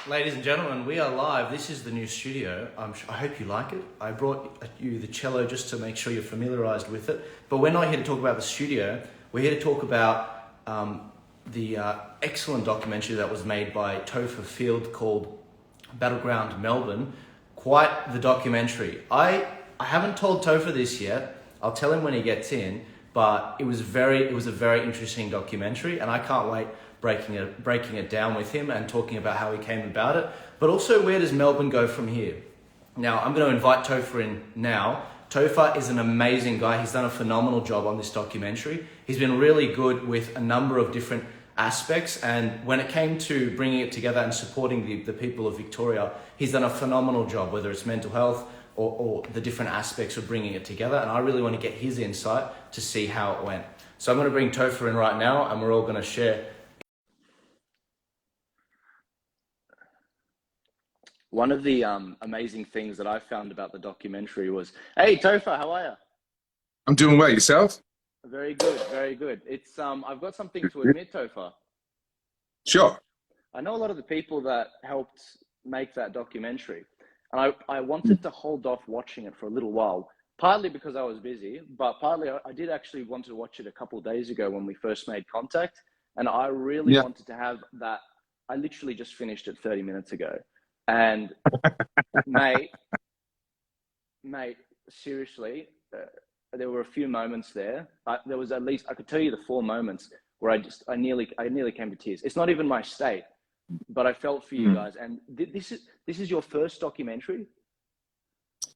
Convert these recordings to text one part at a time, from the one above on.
Ladies and gentlemen, we are live. This is the new studio. I hope you like it. I brought you the cello just to make sure you're familiarized with it. But we're not here to talk about the studio. We're here to talk about the excellent documentary that was made by Topher Field called Battleground Melbourne. Quite the documentary. I haven't told Topher this yet. I'll tell him when he gets in. But it was a very interesting documentary, and I can't wait breaking it down with him and talking about how he came about it, but also where does Melbourne go from here. Now, I'm going to invite Topher in now. Topher is an amazing guy. He's done a phenomenal job on this documentary. He's been really good with a number of different aspects, and when it came to bringing it together and supporting the people of Victoria, he's done a phenomenal job, whether it's mental health or the different aspects of bringing it together, and I really want to get his insight to see how it went. So I'm going to bring Topher in right now, and we're all going to share. One of the amazing things that I found about the documentary was, hey, Topher, how are you? I'm doing well. Yourself? Very good, very good. It's I've got something to admit, Topher. Sure. I know a lot of the people that helped make that documentary, and I wanted to hold off watching it for a little while, partly because I was busy, but partly I did actually want to watch it a couple of days ago when we first made contact, and I really wanted to have that. I literally just finished it 30 minutes ago. And mate, seriously, there were a few moments there. There was at least, I could tell you the 4 moments where I nearly came to tears. It's not even my state, but I felt for you guys. And this is your first documentary?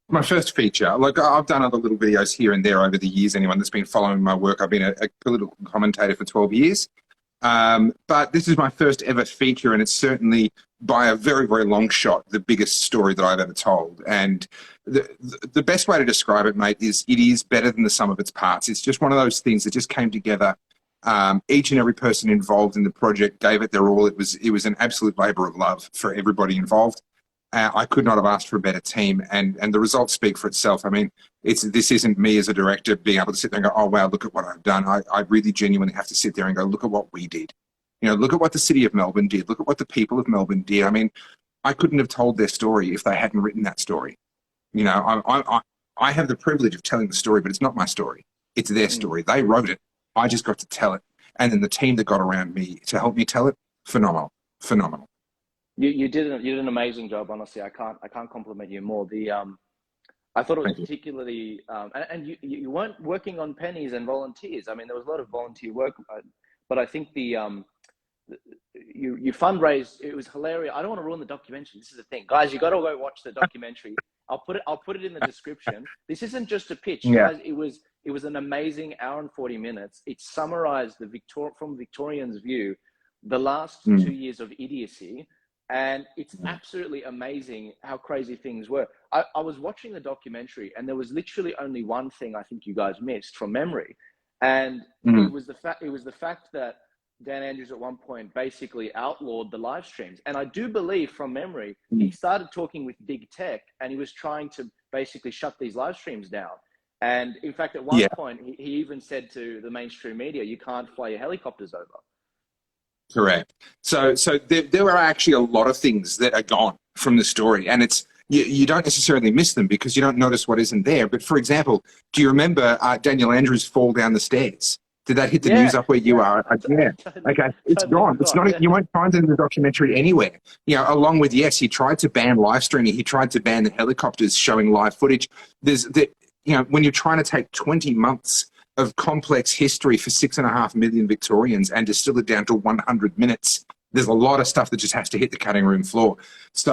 My first feature. Like, I've done other little videos here and there over the years. Anyone that's been following my work, I've been a political commentator for 12 years. But this is my first ever feature, and it's certainly by a very, very long shot the biggest story that I've ever told. And the best way to describe it, mate, is it is better than the sum of its parts. It's just one of those things that just came together. Each and every person involved in the project gave it their all. It was an absolute labour of love for everybody involved. I could not have asked for a better team, and the results speak for itself. I mean, this isn't me as a director being able to sit there and go, oh, wow, look at what I've done. I really genuinely have to sit there and go, look at what we did. You know, look at what the city of Melbourne did. Look at what the people of Melbourne did. I mean, I couldn't have told their story if they hadn't written that story. You know, I have the privilege of telling the story, but it's not my story. It's their story. They wrote it. I just got to tell it. And then the team that got around me to help me tell it, phenomenal, phenomenal. You did an amazing job, honestly. I can't compliment you more. I thought it was particularly, and you weren't working on pennies and volunteers. I mean, there was a lot of volunteer work, but I think you fundraised. It was hilarious. I don't want to ruin the documentary. This is the thing, guys. You got to go watch the documentary. I'll put it in the description. This isn't just a pitch, guys. It was an amazing hour and 40 minutes. It summarized from Victorians' view, the last 2 years of idiocy. And it's absolutely amazing how crazy things were. I was watching the documentary, and there was literally only one thing I think you guys missed from memory, and it was the fact that Dan Andrews at one point basically outlawed the live streams. And I do believe from memory he started talking with big tech, and he was trying to basically shut these live streams down. And in fact, at one point he even said to the mainstream media, "You can't fly your helicopters over." Correct. So there are actually a lot of things that are gone from the story, and you don't necessarily miss them because you don't notice what isn't there. But for example, do you remember Daniel Andrews' fall down the stairs? Did that hit the news up where you are? Yeah. Okay. It's gone. It's not. You won't find it in the documentary anywhere. You know, along with he tried to ban live streaming. He tried to ban the helicopters showing live footage. When you're trying to take 20 months of complex history for 6.5 million Victorians and distill it down to 100 minutes, there's a lot of stuff that just has to hit the cutting room floor. So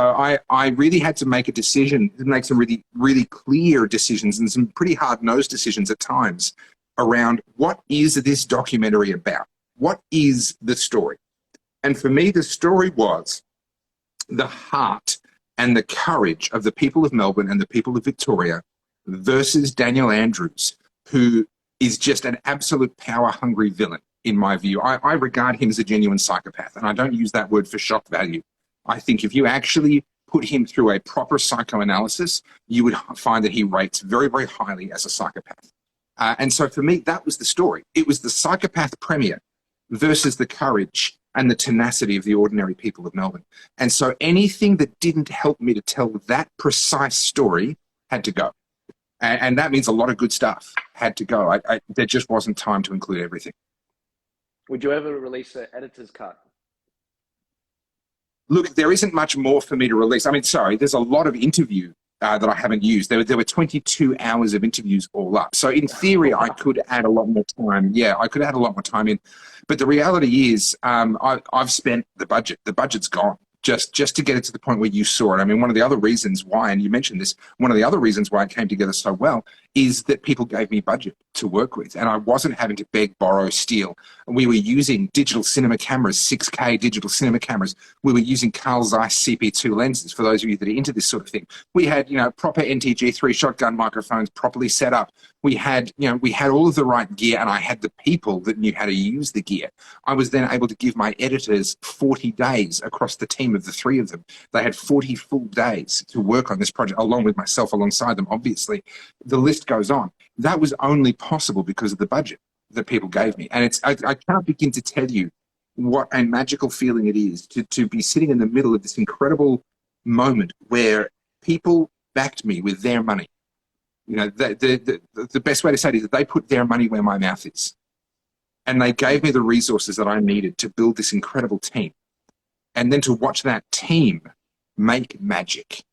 I really had to make a decision, make some really, really clear decisions and some pretty hard-nosed decisions at times around what is this documentary about? What is the story? And for me, the story was the heart and the courage of the people of Melbourne and the people of Victoria versus Daniel Andrews, who is just an absolute power-hungry villain, in my view. I regard him as a genuine psychopath, and I don't use that word for shock value. I think if you actually put him through a proper psychoanalysis, you would find that he rates very, very highly as a psychopath. And so for me, that was the story. It was the psychopath premier versus the courage and the tenacity of the ordinary people of Melbourne. And so anything that didn't help me to tell that precise story had to go. And that means a lot of good stuff had to go. There just wasn't time to include everything. Would you ever release an editor's cut? Look, there isn't much more for me to release. I mean, sorry, there's a lot of interview that I haven't used. There were 22 hours of interviews all up. So in theory, I could add a lot more time. Yeah, I could add a lot more time in. But the reality is I've spent the budget. The budget's gone. Just to get it to the point where you saw it. I mean, one of the other reasons why, and you mentioned this, one of the other reasons why it came together so well is that people gave me budget to work with, and I wasn't having to beg, borrow, steal. We were using digital cinema cameras, 6K digital cinema cameras. We were using Carl Zeiss CP2 lenses, for those of you that are into this sort of thing. We had, proper NTG3 shotgun microphones properly set up. We had all of the right gear, and I had the people that knew how to use the gear. I was then able to give my editors 40 days across the team of the three of them. They had 40 full days to work on this project, along with myself alongside them, obviously. The list goes on. That was only possible because of the budget that people gave me. And I can't begin to tell you what a magical feeling it is to be sitting in the middle of this incredible moment where people backed me with their money. The best way to say it is that they put their money where my mouth is. And they gave me the resources that I needed to build this incredible team. And then to watch that team make magic.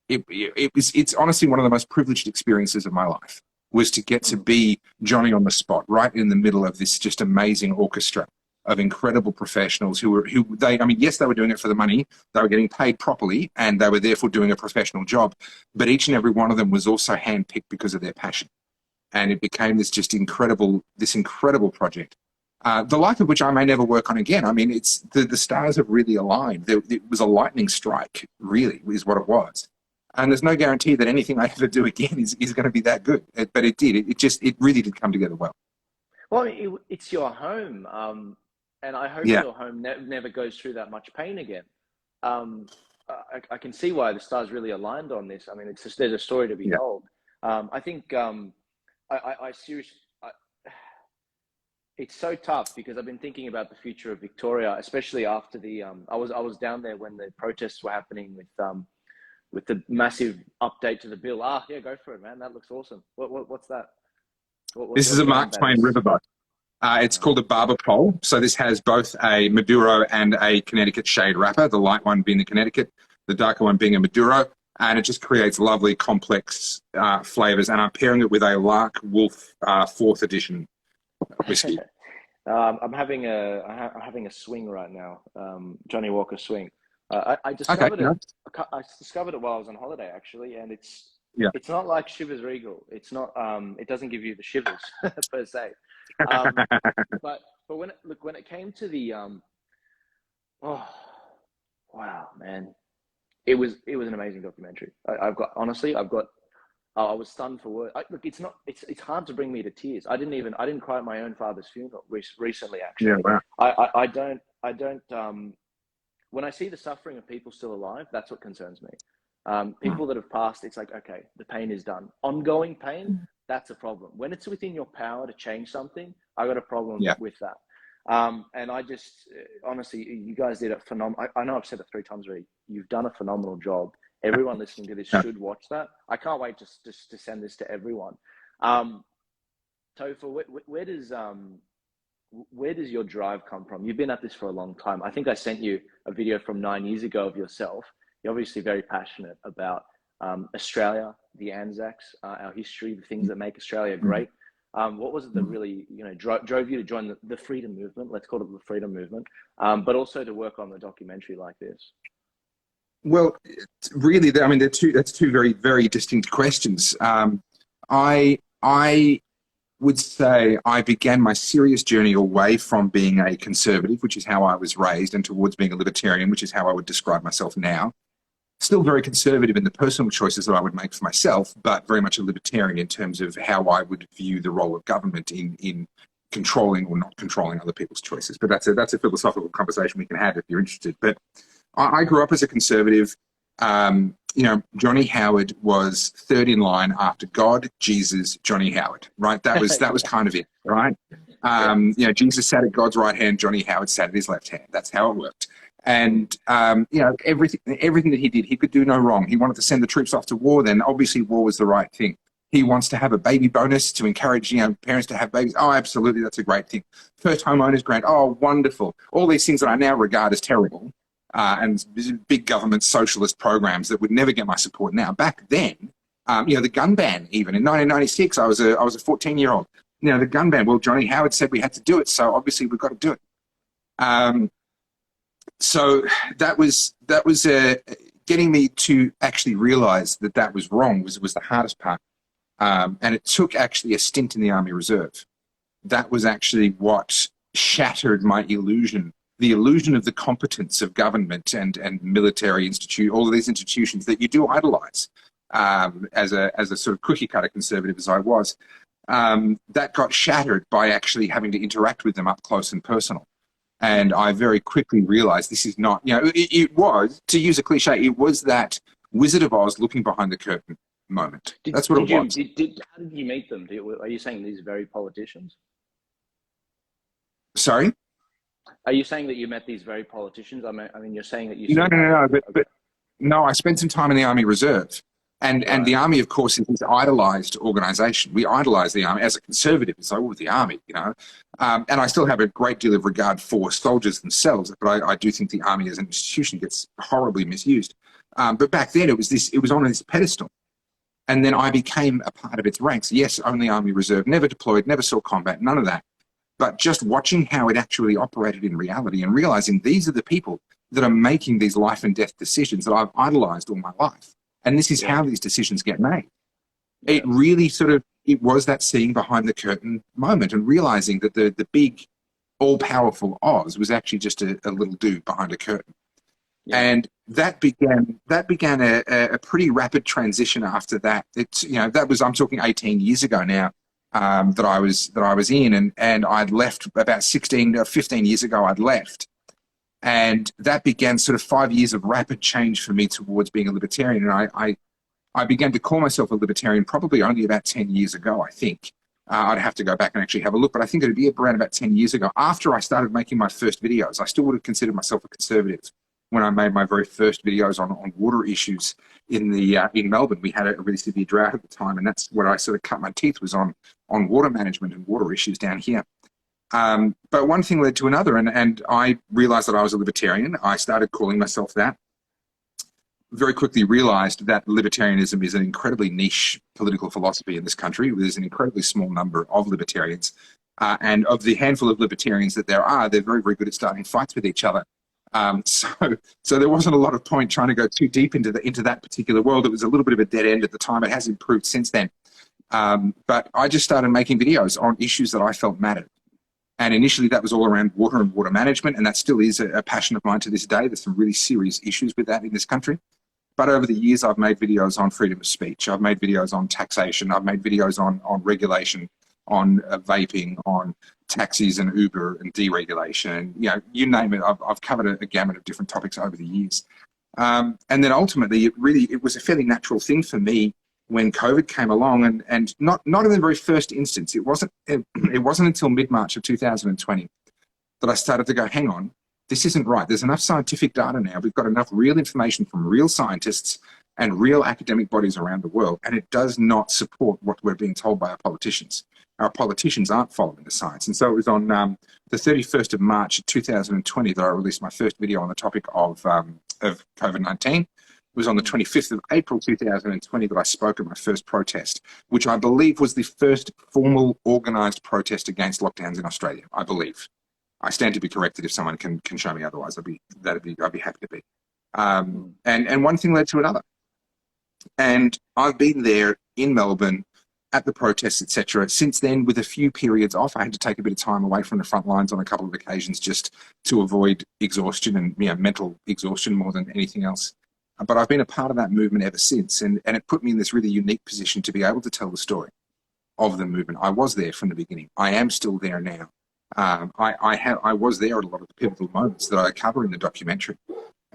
It's honestly one of the most privileged experiences of my life, was to get to be Johnny on the spot, right in the middle of this just amazing orchestra of incredible professionals yes, they were doing it for the money, they were getting paid properly, and they were therefore doing a professional job. But each and every one of them was also handpicked because of their passion. And it became this incredible project. The like of which I may never work on again. I mean, it's the stars have really aligned. It was a lightning strike, really, is what it was. And there's no guarantee that anything I ever do again is going to be that good. But it did. It really did come together well. Well, I mean, it's your home. And I hope your home never goes through that much pain again. I can see why the stars really aligned on this. I mean, there's a story to be told. I think I seriously, it's so tough because I've been thinking about the future of Victoria, especially after I was down there when the protests were happening with the massive update to the bill. Yeah, go for it, man. That looks awesome. What's that? This is a Mark Twain riverboat. It's called a barber pole. So this has both a Maduro and a Connecticut shade wrapper, the light one being the Connecticut, the darker one being a Maduro. And it just creates lovely, complex flavors. And I'm pairing it with a Lark Wolf 4th edition whiskey. I'm having a swing right now, Johnny Walker swing. I discovered it. I discovered it while I was on holiday, actually, and it's not like Chivas Regal. It's not. It doesn't give you the shivers per se. But when it came to the oh wow, man, it was an amazing documentary. I was stunned for words. Look, it's hard to bring me to tears. I didn't cry at my own father's funeral recently, actually. Yeah, wow. I don't when I see the suffering of people still alive, that's what concerns me. People that have passed, it's like, okay, the pain is done. Ongoing pain, that's a problem. When it's within your power to change something, I got a problem with that. And I just, honestly, you guys did a phenomenal, I know I've said it 3 times already. You've done a phenomenal job. Everyone listening to this should watch that. I can't wait to send this to everyone. Topher, where does your drive come from? You've been at this for a long time. I think I sent you a video from 9 years ago of yourself. You're obviously very passionate about Australia, the Anzacs, our history, the things that make Australia great. What was it that really, drove you to join the freedom movement? Let's call it the freedom movement, but also to work on the documentary like this. Well, really, I mean, that's two very, very distinct questions. I would say I began my serious journey away from being a conservative, which is how I was raised, and towards being a libertarian, which is how I would describe myself now. Still very conservative in the personal choices that I would make for myself, but very much a libertarian in terms of how I would view the role of government in controlling or not controlling other people's choices. But that's a philosophical conversation we can have if you're interested. But I grew up as a conservative. Johnny Howard was third in line after God, Jesus, Johnny Howard, right? That was kind of it, right? You know, Jesus sat at God's right hand, Johnny Howard sat at his left hand. That's how it worked. And, you know, everything that he did, he could do no wrong. He wanted to send the troops off to war, then obviously war was the right thing. He wants to have a baby bonus to encourage, you know, parents to have babies. Oh, absolutely, that's a great thing. First homeowners grant. Oh, wonderful. All these things that I now regard as terrible, and big government socialist programs that would never get my support now. Back then, you know, the gun ban, even in 1996, I was a 14-year-old. You know, the gun ban. Well, Johnny Howard said we had to do it, so obviously we've got to do it. So that was getting me to actually realize that that was wrong was the hardest part. And it took actually a stint in the Army Reserve. That was actually what shattered my illusion, the illusion of the competence of government and military institute, all of these institutions that you do idolize as a sort of cookie cutter conservative as I was. That got shattered by actually having to interact with them up close and personal. And I very quickly realized this is not, you know, it was, to use a cliche, it was that Wizard of Oz looking behind the curtain moment. That's what it was. How did you meet them? Are you saying these very politicians? Sorry? Are you saying that you met these very politicians? I mean, you're saying that you... No. But no, I spent some time in the Army Reserve. And the Army, of course, is this idolized organization. We idolize the Army as a conservative. So with the Army, you know. And I still have a great deal of regard for soldiers themselves, but I do think the Army as an institution gets horribly misused. But back then, it was on this pedestal. And then I became a part of its ranks. Yes, only Army Reserve, never deployed, never saw combat, none of that. But just watching how it actually operated in reality and realizing these are the people that are making these life and death decisions that I've idolized all my life. And this is how these decisions get made. It really it was that seeing behind the curtain moment and realizing that the big, all-powerful Oz was actually just a little dude behind a curtain. Yeah. And that began a pretty rapid transition after that. It's, you know, I'm talking 18 years ago now, that I was in, and I'd left about 16 or 15 years ago. I'd left. And that began sort of 5 years of rapid change for me towards being a libertarian. And I began to call myself a libertarian probably only about 10 years ago, I think. I'd have to go back and actually have a look, but I think it'd be around about 10 years ago after I started making my first videos. I still would have considered myself a conservative when I made my very first videos on water issues in Melbourne. We had a really severe drought at the time, and that's where I sort of cut my teeth, was on water management and water issues down here. But one thing led to another, and I realized that I was a libertarian. I started calling myself that. Very quickly realized that libertarianism is an incredibly niche political philosophy in this country. There's an incredibly small number of libertarians. And of the handful of libertarians that there are, they're very, very good at starting fights with each other. So there wasn't a lot of point trying to go too deep into that particular world. It was a little bit of a dead end at the time. It has improved since then. But I just started making videos on issues that I felt mattered. And initially that was all around water and water management, and that still is a passion of mine to this day. There's some really serious issues with that in this country. But over the years, I've made videos on freedom of speech. I've made videos on taxation. I've made videos on regulation, on vaping, on taxis and Uber and deregulation. And, you know, you name it, I've covered a gamut of different topics over the years. And then ultimately, it was a fairly natural thing for me when COVID came along, and not in the very first instance. It wasn't until mid-March of 2020 that I started to go, hang on, this isn't right. There's enough scientific data now. We've got enough real information from real scientists and real academic bodies around the world, and it does not support what we're being told by our politicians. Our politicians aren't following the science. And so it was on the 31st of March 2020 that I released my first video on the topic of COVID-19. It was on the 25th of April 2020 that I spoke at my first protest, which I believe was the first formal organised protest against lockdowns in Australia, I believe. I stand to be corrected if someone can show me otherwise. I'd be happy to be. And one thing led to another. And I've been there in Melbourne at the protests, etc. Since then, with a few periods off, I had to take a bit of time away from the front lines on a couple of occasions just to avoid exhaustion and mental exhaustion more than anything else. But I've been a part of that movement ever since, and it put me in this really unique position to be able to tell the story of the movement. I was there from the beginning. I am still there now. I was there at a lot of the pivotal moments that I cover in the documentary.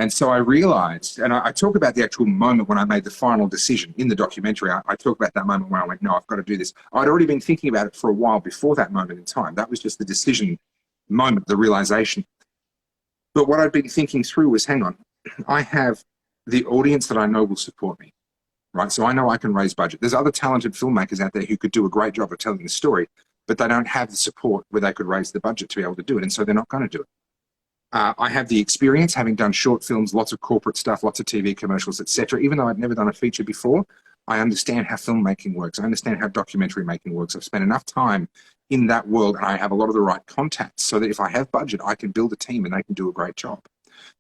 And so I realized, and I talk about the actual moment when I made the final decision in the documentary. I talk about that moment where I went, no, I've got to do this. I'd already been thinking about it for a while before that moment in time. That was just the decision moment, the realization. But what I'd been thinking through was, hang on, I have the audience that I know will support me, right? So I know I can raise budget. There's other talented filmmakers out there who could do a great job of telling the story, but they don't have the support where they could raise the budget to be able to do it. And so they're not going to do it. I have the experience, having done short films, lots of corporate stuff, lots of TV commercials, etc. Even though I'd never done a feature before, I understand how filmmaking works. I understand how documentary making works. I've spent enough time in that world, and I have a lot of the right contacts so that if I have budget, I can build a team and they can do a great job.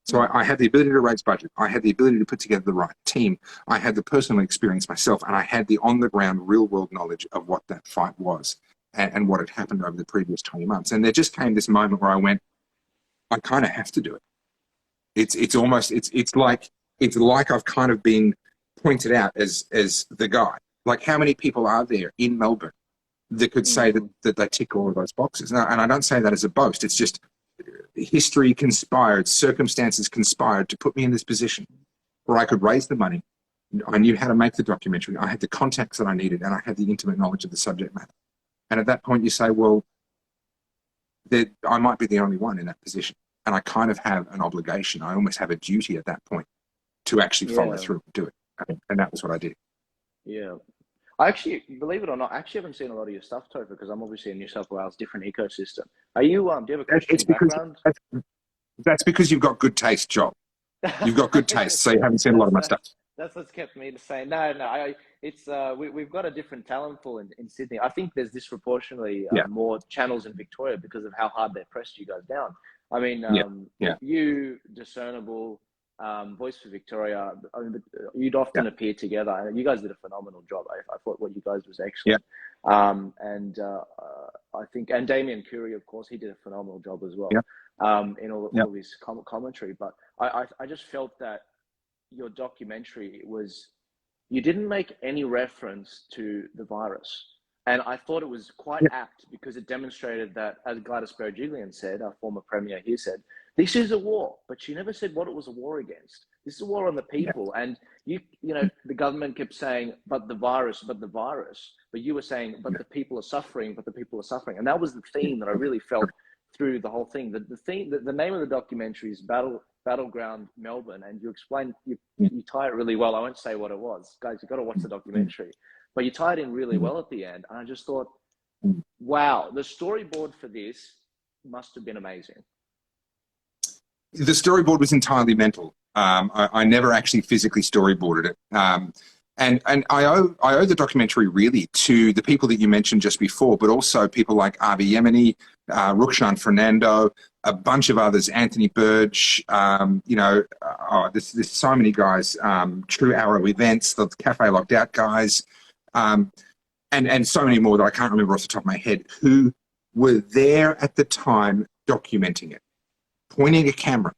So I had the ability to raise budget. I had the ability to put together the right team. I had the personal experience myself, and I had the on-the-ground, real-world knowledge of what that fight was and what had happened over the previous 20 months. And there just came this moment where I went, I kind of have to do it. It's like I've kind of been pointed out as the guy. Like, how many people are there in Melbourne that could say that they tick all of those boxes? And I don't say that as a boast. It's just history conspired, circumstances conspired to put me in this position where I could raise the money. I knew how to make the documentary. I had the contacts that I needed, and I had the intimate knowledge of the subject matter. And at that point, you say, well, that I might be the only one in that position. And I kind of have an obligation. I almost have a duty at that point to actually follow through and do it. And that was what I did. Yeah. I actually, believe it or not, I actually haven't seen a lot of your stuff, Topher, because I'm obviously in New South Wales, different ecosystem. Are you, do you have a Christian background? That's because you've got good taste, Joel. You've got good taste, so you haven't seen a lot of my stuff. That's what's kept me to say, no, we've got a different talent pool in Sydney. I think there's disproportionately more channels in Victoria because of how hard they pressed you guys down. I mean, you, Discernible, Voice for Victoria, I mean, you'd often appear together. And you guys did a phenomenal job. I thought what you guys was excellent. I think, and Damien Curie, of course, he did a phenomenal job as well in all of his commentary. But I just felt that your documentary was, you didn't make any reference to the virus. And I thought it was quite apt because it demonstrated that, as Gladys Berejiklian said, our former premier here said, this is a war, but she never said what it was a war against. This is a war on the people. And you know, the government kept saying, but the virus, but you were saying, but the people are suffering, but the people are suffering. And that was the theme that I really felt through the whole thing. The name of the documentary is Battleground Melbourne, and you explain, you tie it really well. I won't say what it was. Guys, you've got to watch the documentary. But you tied in really well at the end. And I just thought, wow, the storyboard for this must have been amazing. The storyboard was entirely mental. I never actually physically storyboarded it. And I owe the documentary really to the people that you mentioned just before, but also people like Avi Yemeni, Rukshan Fernando, a bunch of others, Anthony Burge, there's so many guys, True Arrow Events, the Cafe Locked Out guys, and so many more that I can't remember off the top of my head, who were there at the time documenting it, pointing a camera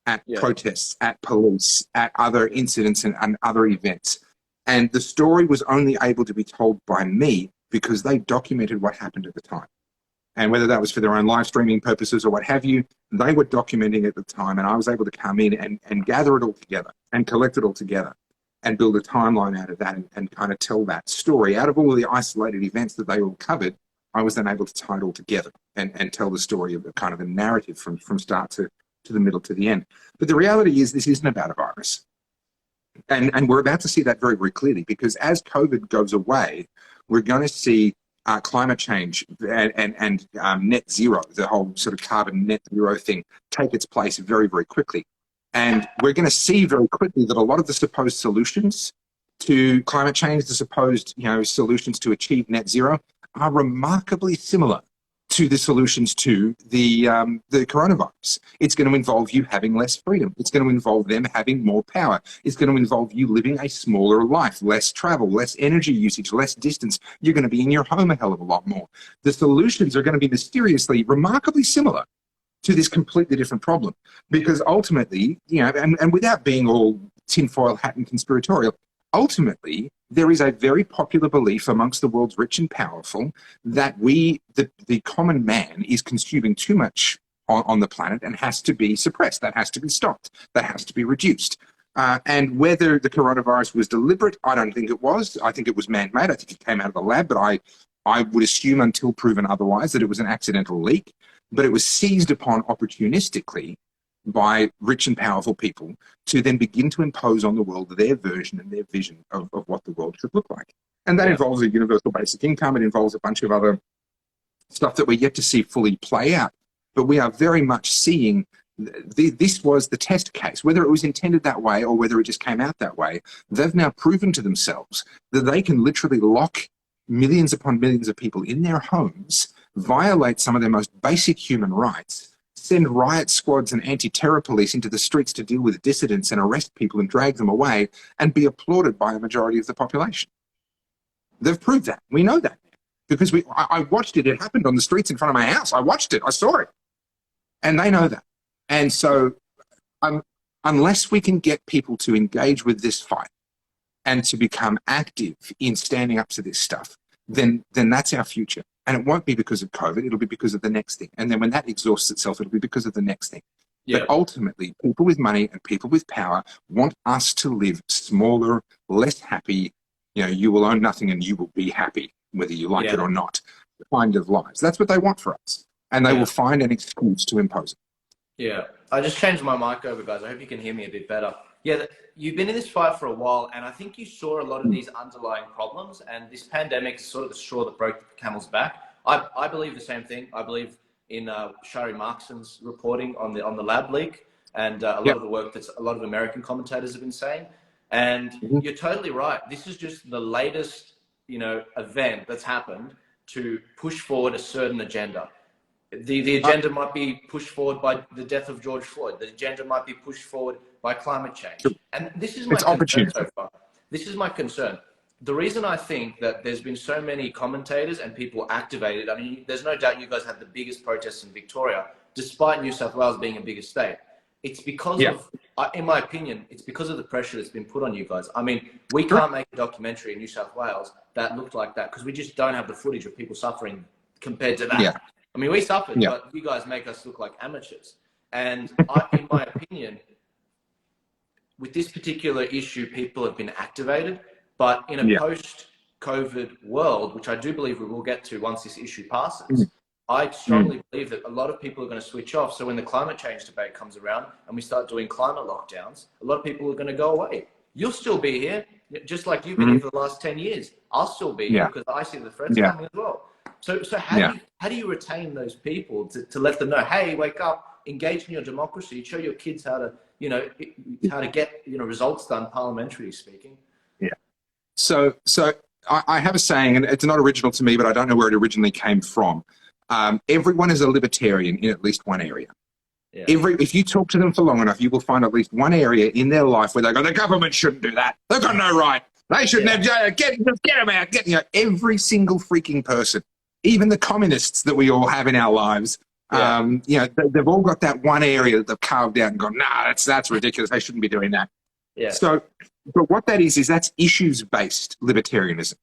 at protests, at police, at other incidents and other events. And the story was only able to be told by me because they documented what happened at the time. And whether that was for their own live streaming purposes or what have you, they were documenting at the time, and I was able to come in and gather it all together and collect it all together and build a timeline out of that and kind of tell that story. Out of all of the isolated events that they all covered, I was then able to tie it all together and tell the story of kind of a narrative from start to the middle to the end. But the reality is this isn't about a virus. And we're about to see that very, very clearly, because as COVID goes away, we're going to see climate change and net zero, the whole sort of carbon net zero thing, take its place very, very quickly. And we're going to see very quickly that a lot of the supposed solutions to climate change, the supposed solutions to achieve net zero, are remarkably similar to the solutions to the coronavirus. It's going to involve you having less freedom. It's going to involve them having more power. It's going to involve you living a smaller life, less travel, less energy usage, less distance. You're going to be in your home a hell of a lot more. The solutions are going to be mysteriously, remarkably similar to this completely different problem. Because ultimately, and without being all tinfoil hat and conspiratorial, ultimately, there is a very popular belief amongst the world's rich and powerful that the common man is consuming too much on the planet and has to be suppressed. That has to be stopped. That has to be reduced. And whether the coronavirus was deliberate, I don't think it was. I think it was man-made. I think it came out of the lab, but I would assume until proven otherwise that it was an accidental leak. But it was seized upon opportunistically by rich and powerful people to then begin to impose on the world their version and their vision of what the world should look like. And that involves a universal basic income. It involves a bunch of other stuff that we're yet to see fully play out. But we are very much seeing this was the test case. Whether it was intended that way or whether it just came out that way, they've now proven to themselves that they can literally lock millions upon millions of people in their homes, violate some of their most basic human rights, send riot squads and anti-terror police into the streets to deal with dissidents and arrest people and drag them away, and be applauded by a majority of the population. They've proved that. We know that. Because I watched it. It happened on the streets in front of my house. I watched it. I saw it. And they know that. And so unless we can get people to engage with this fight and to become active in standing up to this stuff, then that's our future. And it won't be because of COVID. It'll be because of the next thing. And then when that exhausts itself, it'll be because of the next thing. Yeah. But ultimately, people with money and people with power want us to live smaller, less happy, you will own nothing and you will be happy, whether you like it or not, kind of lives. That's what they want for us. And they will find an excuse to impose it. Yeah. I just changed my mic over, guys. I hope you can hear me a bit better. Yeah, you've been in this fight for a while, and I think you saw a lot of these underlying problems, and this pandemic is sort of the straw that broke the camel's back. I believe the same thing. I believe in Shari Markson's reporting on the lab leak, and a lot of the work that a lot of American commentators have been saying. And you're totally right. This is just the latest, event that's happened to push forward a certain agenda. The agenda might be pushed forward by the death of George Floyd. The agenda might be pushed forward by climate change. And this is my concern so far. This is my concern. The reason I think that there's been so many commentators and people activated, I mean, there's no doubt you guys had the biggest protests in Victoria, despite New South Wales being a bigger state. It's because of, in my opinion, it's because of the pressure that's been put on you guys. I mean, we can't make a documentary in New South Wales that looked like that because we just don't have the footage of people suffering compared to that. Yeah. I mean, we suffered, but you guys make us look like amateurs. And in my opinion, with this particular issue, people have been activated. But in a post-COVID world, which I do believe we will get to once this issue passes, I strongly believe that a lot of people are going to switch off. So when the climate change debate comes around and we start doing climate lockdowns, a lot of people are going to go away. You'll still be here, just like you've been here for the last 10 years. I'll still be here because I see the threats coming as well. So how do you retain those people to let them know, hey, wake up, engage in your democracy, show your kids how to, how to get, results done, parliamentary speaking. Yeah. So I have a saying, and it's not original to me, but I don't know where it originally came from. Everyone is a libertarian in at least one area. Yeah. If you talk to them for long enough, you will find at least one area in their life where they go, the government shouldn't do that. They've got no right. They shouldn't have, get them out. Every single freaking person, even the communists that we all have in our lives, they've all got that one area that they've carved out and gone, nah, that's ridiculous. They shouldn't be doing that. Yeah. So, but what that is that's issues-based libertarianism.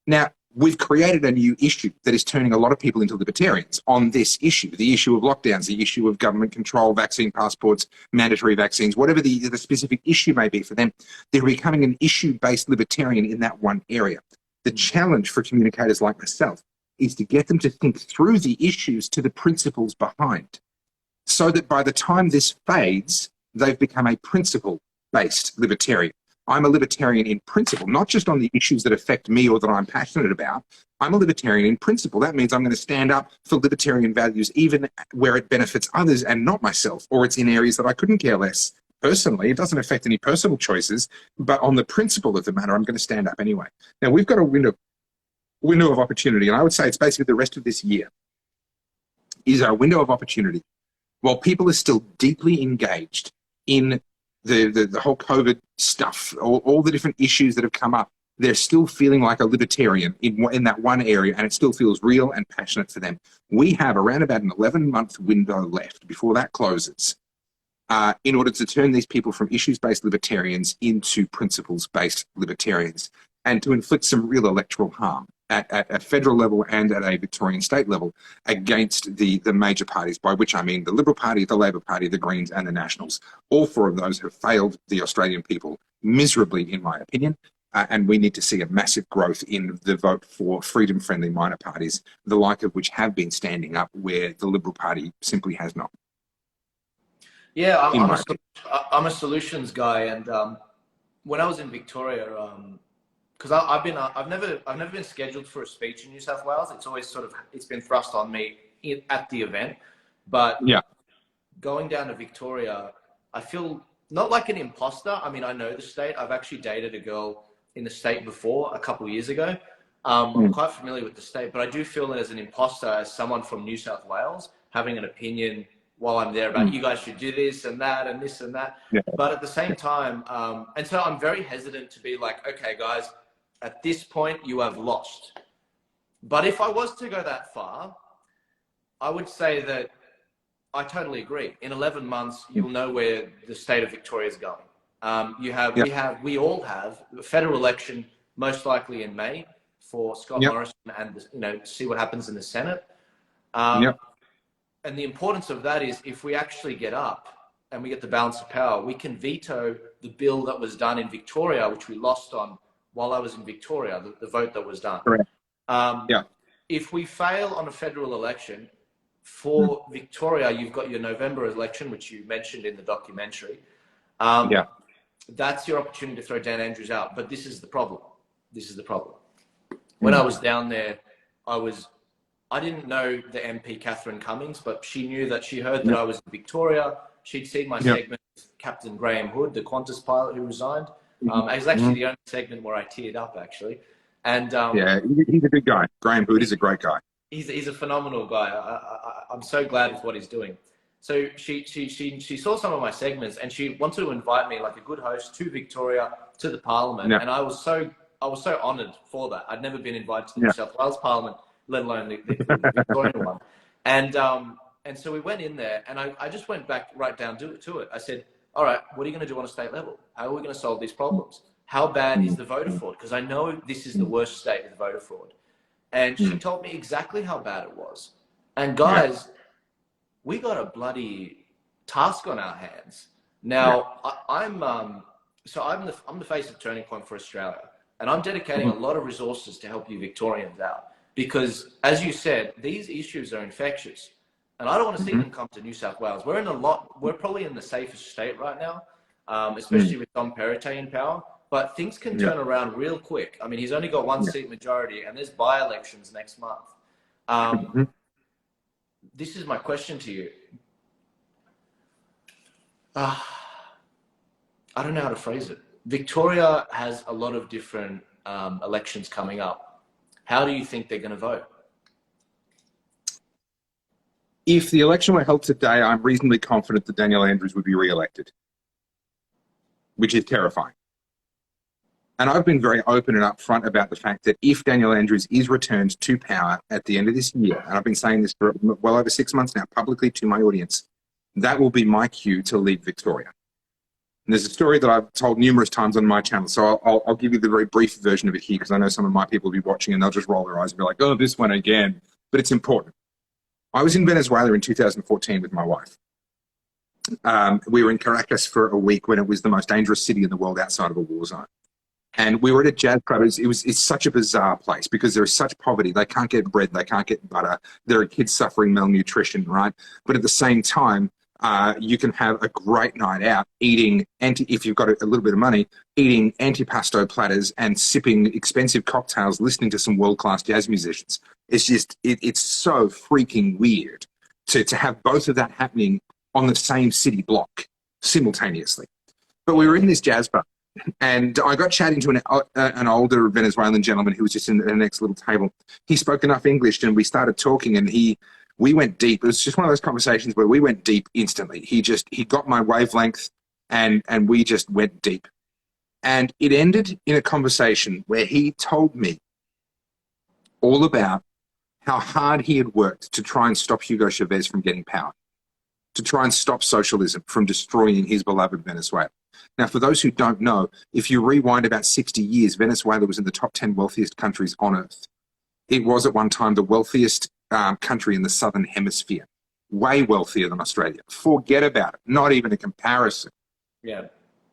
Now, we've created a new issue that is turning a lot of people into libertarians on this issue, the issue of lockdowns, the issue of government control, vaccine passports, mandatory vaccines, whatever the specific issue may be for them. They're becoming an issue-based libertarian in that one area. The challenge for communicators like myself is to get them to think through the issues to the principles behind, so that by the time this fades, they've become a principle-based libertarian. I'm a libertarian in principle, not just on the issues that affect me or that I'm passionate about. I'm a libertarian in principle. That means I'm going to stand up for libertarian values, even where it benefits others and not myself, or it's in areas that I couldn't care less. Personally, it doesn't affect any personal choices, but on the principle of the matter, I'm going to stand up anyway. Now, we've got a window of opportunity, and I would say it's basically the rest of this year is our window of opportunity. While people are still deeply engaged in the whole COVID stuff, all the different issues that have come up, they're still feeling like a libertarian in that one area, and it still feels real and passionate for them. We have around about an 11-month window left before that closes in order to turn these people from issues-based libertarians into principles-based libertarians and to inflict some real electoral harm. at a federal level and at a Victorian state level against the major parties, by which I mean the Liberal Party, the Labor Party, the Greens and the Nationals. All four of those have failed the Australian people miserably, in my opinion. And we need to see a massive growth in the vote for freedom-friendly minor parties, the like of which have been standing up where the Liberal Party simply has not. Yeah, I'm a solutions guy, and when I was in Victoria, because I've never been scheduled for a speech in New South Wales. It's always it's been thrust on me at the event, but yeah, going down to Victoria, I feel not like an imposter. I mean, I know the state. I've actually dated a girl in the state before a couple of years ago. I'm quite familiar with the state, but I do feel as an imposter, as someone from New South Wales, having an opinion while I'm there about you guys should do this and that and this and that. Yeah. But at the same time, and so I'm very hesitant to be like, okay, guys, at this point you have lost. But if I was to go that far, I would say that I totally agree. In 11 months, you'll know where the state of Victoria is going. We all have a federal election, most likely in May, for Scott Morrison, and see what happens in the Senate. And the importance of that is, if we actually get up and we get the balance of power, we can veto the bill that was done in Victoria, which we lost on while I was in Victoria, the vote that was done. Correct. If we fail on a federal election, for Victoria, you've got your November election, which you mentioned in the documentary. That's your opportunity to throw Dan Andrews out. But this is the problem. When I was down there, I didn't know the MP, Catherine Cummings, but she heard that I was in Victoria. She'd seen my segment with Captain Graham Hood, the Qantas pilot who resigned. It was actually the only segment where I teared up, actually. And he's a good guy. Graham Hood is a great guy. He's a phenomenal guy. I'm so glad with what he's doing. So she saw some of my segments, and she wanted to invite me, like a good host, to Victoria, to the Parliament. And I was so honoured for that. I'd never been invited to the New South Wales Parliament, let alone the Victorian one. And so we went in there, and I just went back right down to it. I said, all right, what are you going to do on a state level? How are we going to solve these problems? How bad is the voter fraud? Because I know this is the worst state with voter fraud. And she told me exactly how bad it was. And guys, we got a bloody task on our hands. Now, I'm the face of Turning Point for Australia, and I'm dedicating a lot of resources to help you Victorians out, because, as you said, these issues are infectious, and I don't want to see them come to New South Wales. We're probably in the safest state right now, especially with Dom Perrottet in power. But things can turn around real quick. I mean, he's only got one seat majority, and there's by-elections next month. This is my question to you. I don't know how to phrase it. Victoria has a lot of different elections coming up. How do you think they're going to vote? If the election were held today, I'm reasonably confident that Daniel Andrews would be re-elected, which is terrifying. And I've been very open and upfront about the fact that if Daniel Andrews is returned to power at the end of this year, and I've been saying this for well over 6 months now publicly to my audience, that will be my cue to leave Victoria. And there's a story that I've told numerous times on my channel, so I'll give you the very brief version of it here, because I know some of my people will be watching and they'll just roll their eyes and be like, oh, this one again. But it's important. I was in Venezuela in 2014 with my wife. We were in Caracas for a week when it was the most dangerous city in the world outside of a war zone. And we were at a jazz club. It's such a bizarre place because there is such poverty. They can't get bread. They can't get butter. There are kids suffering malnutrition, right? But at the same time, you can have a great night out eating, if you've got a little bit of money, eating antipasto platters and sipping expensive cocktails, listening to some world-class jazz musicians. It's just, it's so freaking weird to have both of that happening on the same city block simultaneously. But we were in this jazz bar, and I got chatting to an older Venezuelan gentleman who was just in the next little table. He spoke enough English, and we started talking, and we went deep. It was just one of those conversations where we went deep instantly. He got my wavelength, and we just went deep. And it ended in a conversation where he told me all about how hard he had worked to try and stop Hugo Chavez from getting power, to try and stop socialism from destroying his beloved Venezuela. Now, for those who don't know, if you rewind about 60 years, Venezuela was in the top 10 wealthiest countries on earth. It was at one time the wealthiest country in the Southern Hemisphere, way wealthier than Australia. Forget about it, not even a comparison. Yeah.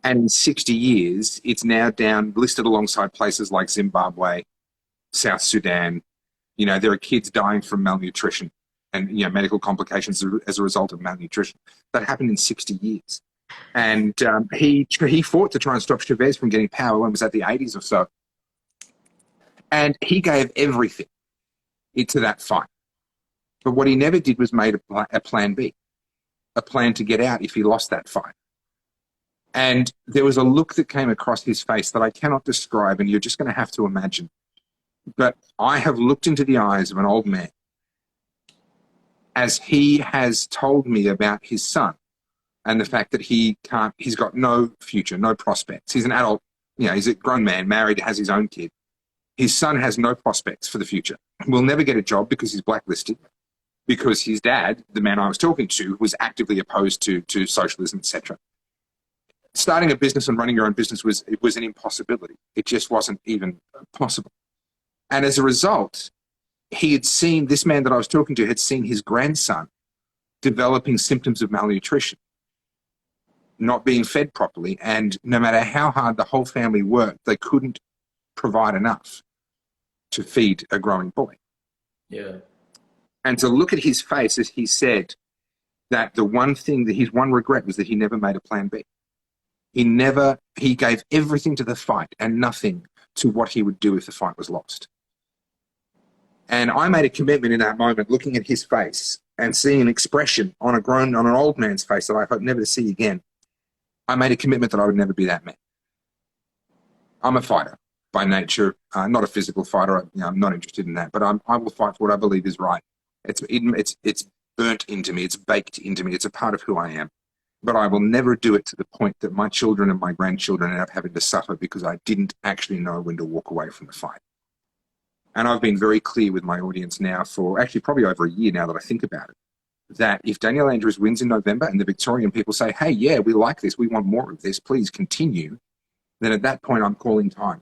And in 60 years, it's now down, listed alongside places like Zimbabwe, South Sudan. You know, there are kids dying from malnutrition and, you know, medical complications as a result of malnutrition. That happened in 60 years. And he fought to try and stop Chavez from getting power when it was at the 80s or so. And he gave everything into that fight. But what he never did was made a plan B, a plan to get out if he lost that fight. And there was a look that came across his face that I cannot describe, and you're just going to have to imagine. But I have looked into the eyes of an old man as he has told me about his son and the fact that he's got no future, no prospects. He's an adult, you know, he's a grown man, married, has his own kid. His son has no prospects for the future. Will never get a job because he's blacklisted, because his dad, the man I was talking to, was actively opposed to socialism, etc. Starting a business and running your own business was an impossibility. It just wasn't even possible. And as a result, this man that I was talking to had seen his grandson developing symptoms of malnutrition, not being fed properly. And no matter how hard the whole family worked, they couldn't provide enough to feed a growing boy. Yeah. And to look at his face as he said that his one regret was that he never made a plan B. He gave everything to the fight and nothing to what he would do if the fight was lost. And I made a commitment in that moment, looking at his face and seeing an expression on an old man's face that I hope never to see again. I made a commitment that I would never be that man. I'm a fighter by nature, not a physical fighter. I'm not interested in that, but I will fight for what I believe is right. It's burnt into me. It's baked into me. It's a part of who I am. But I will never do it to the point that my children and my grandchildren end up having to suffer because I didn't actually know when to walk away from the fight. And I've been very clear with my audience now for actually probably over a year now that I think about it, that if Daniel Andrews wins in November and the Victorian people say, hey, yeah, we like this, we want more of this, please continue, then at that point I'm calling time.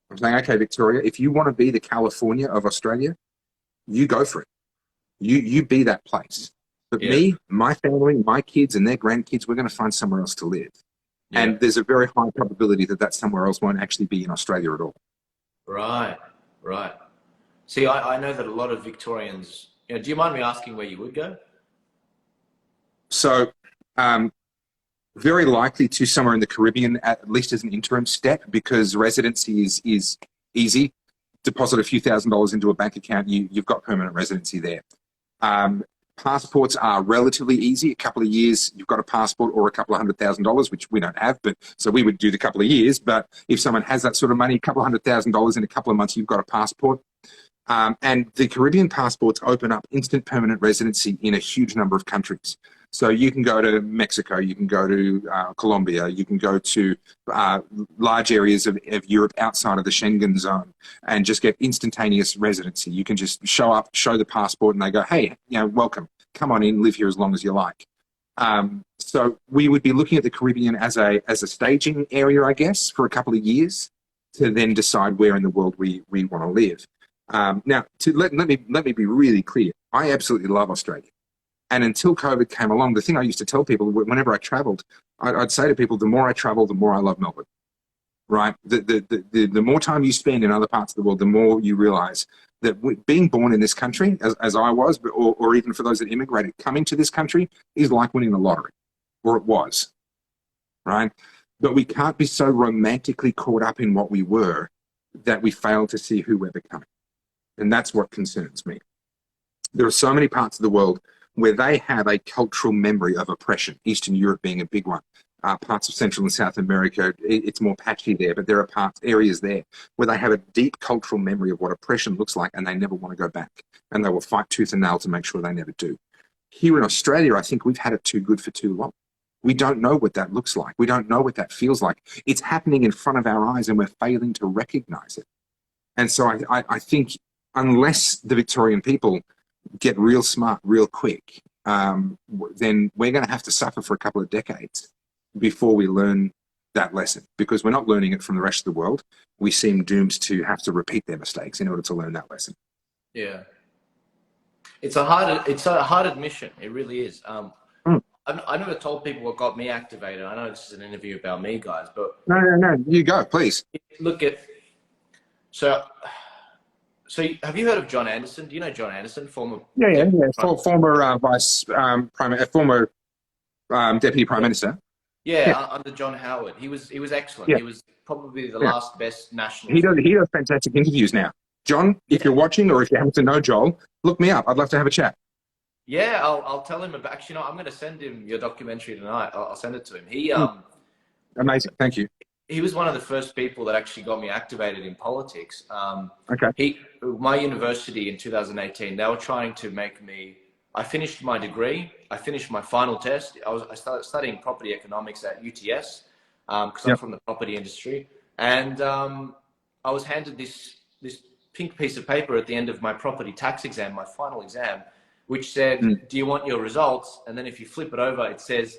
I'm saying, okay, Victoria, if you want to be the California of Australia, you go for it. You be that place. But me, my family, my kids and their grandkids, we're going to find somewhere else to live. Yeah. And there's a very high probability that somewhere else won't actually be in Australia at all. Right. See, I know that a lot of Victorians, do you mind me asking where you would go? So, very likely to somewhere in the Caribbean, at least as an interim step, because residency is easy. Deposit a few $1,000s into a bank account, you've got permanent residency there. Passports are relatively easy. A couple of years, you've got a passport, or a couple of $100,000, which we don't have, but so we would do the couple of years. But if someone has that sort of money, a couple of $100,000 in a couple of months, you've got a passport. And the Caribbean passports open up instant permanent residency in a huge number of countries. So you can go to Mexico, you can go to Colombia, you can go to large areas of Europe outside of the Schengen zone and just get instantaneous residency. You can just show up, show the passport, and they go, hey, welcome, come on in, live here as long as you like. So we would be looking at the Caribbean as a staging area, I guess, for a couple of years to then decide where in the world we want to live. Now, let me be really clear. I absolutely love Australia. And until COVID came along, the thing I used to tell people whenever I traveled, I'd say to people, the more I travel, the more I love Melbourne, right? The more time you spend in other parts of the world, the more you realize that being born in this country, as I was, or even for those that immigrated, coming to this country is like winning the lottery, or it was, right? But we can't be so romantically caught up in what we were that we fail to see who we're becoming. And that's what concerns me. There are so many parts of the world where they have a cultural memory of oppression, Eastern Europe being a big one. Parts of Central and South America, it's more patchy there, but there are areas there where they have a deep cultural memory of what oppression looks like, and they never want to go back. And they will fight tooth and nail to make sure they never do. Here in Australia, I think we've had it too good for too long. We don't know what that looks like. We don't know what that feels like. It's happening in front of our eyes, and we're failing to recognize it. And so I think unless the Victorian people get real smart real quick, then we're going to have to suffer for a couple of decades before we learn that lesson, because we're not learning it from the rest of the world. We seem doomed to have to repeat their mistakes in order to learn that lesson. Yeah. It's a hard admission. It really is. I never told people what got me activated. I know this is an interview about me, guys, but No. You go, please. Look at so. Have you heard of John Anderson? Do you know John Anderson, former? Yeah. Former former deputy prime minister. Yeah, under John Howard, he was excellent. Yeah. He was probably the last best national. He does fantastic interviews now. John, if you're watching or if you happen to know Joel, look me up. I'd love to have a chat. Yeah, I'll tell him about. Actually, I'm going to send him your documentary tonight. I'll send it to him. Amazing, thank you. He was one of the first people that actually got me activated in politics. Okay. My university in 2018, they were trying to make me. I finished my degree. I finished my final test. I started studying property economics at UTS because I'm from the property industry, and I was handed this pink piece of paper at the end of my property tax exam, my final exam, which said, "Do you want your results?" And then if you flip it over, it says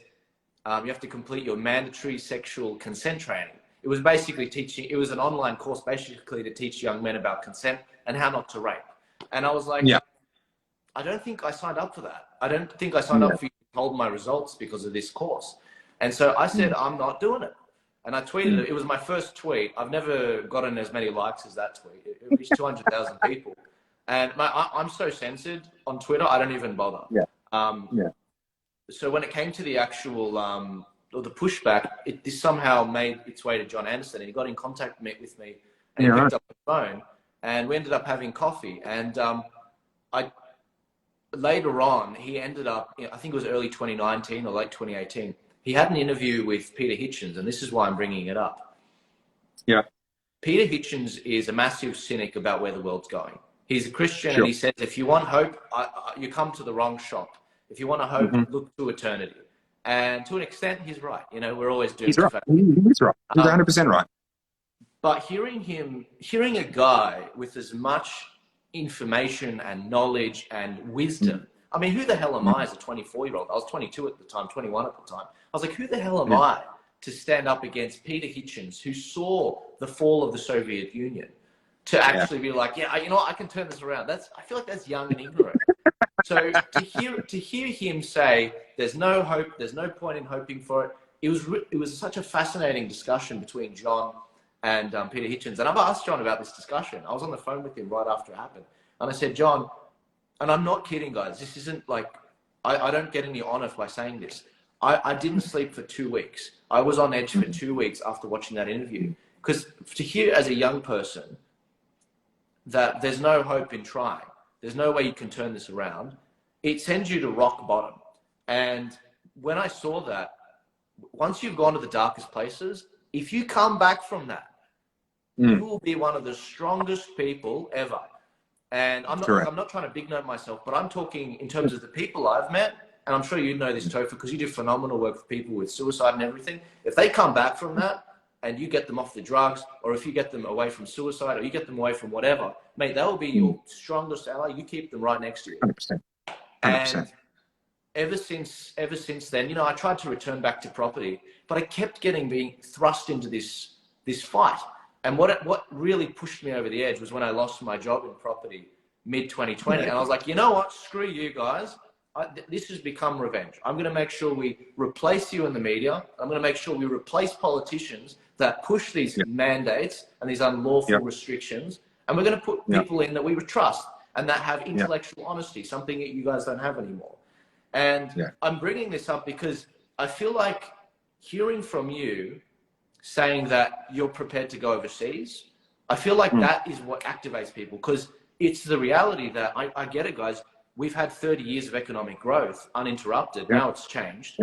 you have to complete your mandatory sexual consent training. It was basically teaching. It was an online course basically to teach young men about consent and how not to rape. And I was like, I don't think I signed up for that. I don't think I signed up for you to hold my results because of this course. And so I said, I'm not doing it. And I tweeted it. It was my first tweet. I've never gotten as many likes as that tweet. It reached 200,000 people. And I'm so censored on Twitter, I don't even bother. So when it came to the actual, or the pushback, this somehow made its way to John Anderson. And he got in contact with me and he picked up the phone. And we ended up having coffee. And later on, he ended up, I think it was early 2019 or late 2018, he had an interview with Peter Hitchens, and this is why I'm bringing it up. Yeah. Peter Hitchens is a massive cynic about where the world's going. He's a Christian, and he says, if you want hope, you come to the wrong shop. If you want a hope, look to eternity. And to an extent, he's right. You know, we're always doing He's right. He's right. He's 100% right. But hearing a guy with as much information and knowledge and wisdom, I mean, who the hell am I as a 24-year-old? I was 22 at the time, 21 at the time. I was like, who the hell am I to stand up against Peter Hitchens, who saw the fall of the Soviet Union, to actually be like, yeah, you know what, I can turn this around. I feel like that's young and ignorant. So to hear him say, there's no hope, there's no point in hoping for it, it was such a fascinating discussion between John and Peter Hitchens. And I've asked John about this discussion. I was on the phone with him right after it happened. And I said, John, and I'm not kidding, guys, this isn't like, I don't get any honor by saying this. I didn't sleep for 2 weeks. I was on edge for 2 weeks after watching that interview. Because to hear as a young person that there's no hope in trying, there's no way you can turn this around, it sends you to rock bottom. And when I saw that, once you've gone to the darkest places, if you come back from that, you will be one of the strongest people ever. And I'm not trying to big note myself, but I'm talking in terms of the people I've met, and I'm sure you know this, Topher, because you do phenomenal work for people with suicide and everything. If they come back from that and you get them off the drugs, or if you get them away from suicide, or you get them away from whatever, mate, they'll be your strongest ally. You keep them right next to you. 100%. 100%. And ever since then, you know, I tried to return back to property, but I kept being thrust into this fight. And what really pushed me over the edge was when I lost my job in property mid-2020. And I was like, you know what? Screw you guys. This has become revenge. I'm going to make sure we replace you in the media. I'm going to make sure we replace politicians that push these mandates and these unlawful restrictions. And we're going to put people in that we would trust and that have intellectual honesty, something that you guys don't have anymore. And I'm bringing this up because I feel like hearing from you saying that you're prepared to go overseas, I feel like that is what activates people, because it's the reality that I get it, guys. We've had 30 years of economic growth uninterrupted. Now it's changed.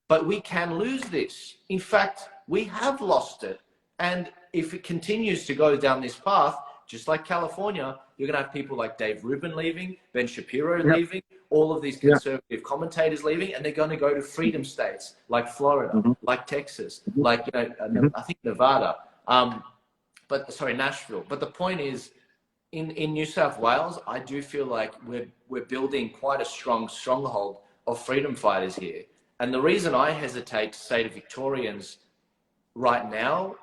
But we can lose this. In fact, we have lost it. And if it continues to go down this path, just like California, you're going to have people like Dave Rubin leaving, Ben Shapiro leaving, all of these conservative commentators leaving, and they're going to go to freedom states like Florida, like Texas, like, you know, I think Nevada, Nashville. But the point is, in New South Wales, I do feel like we're building quite a stronghold of freedom fighters here. And the reason I hesitate to say to Victorians right now,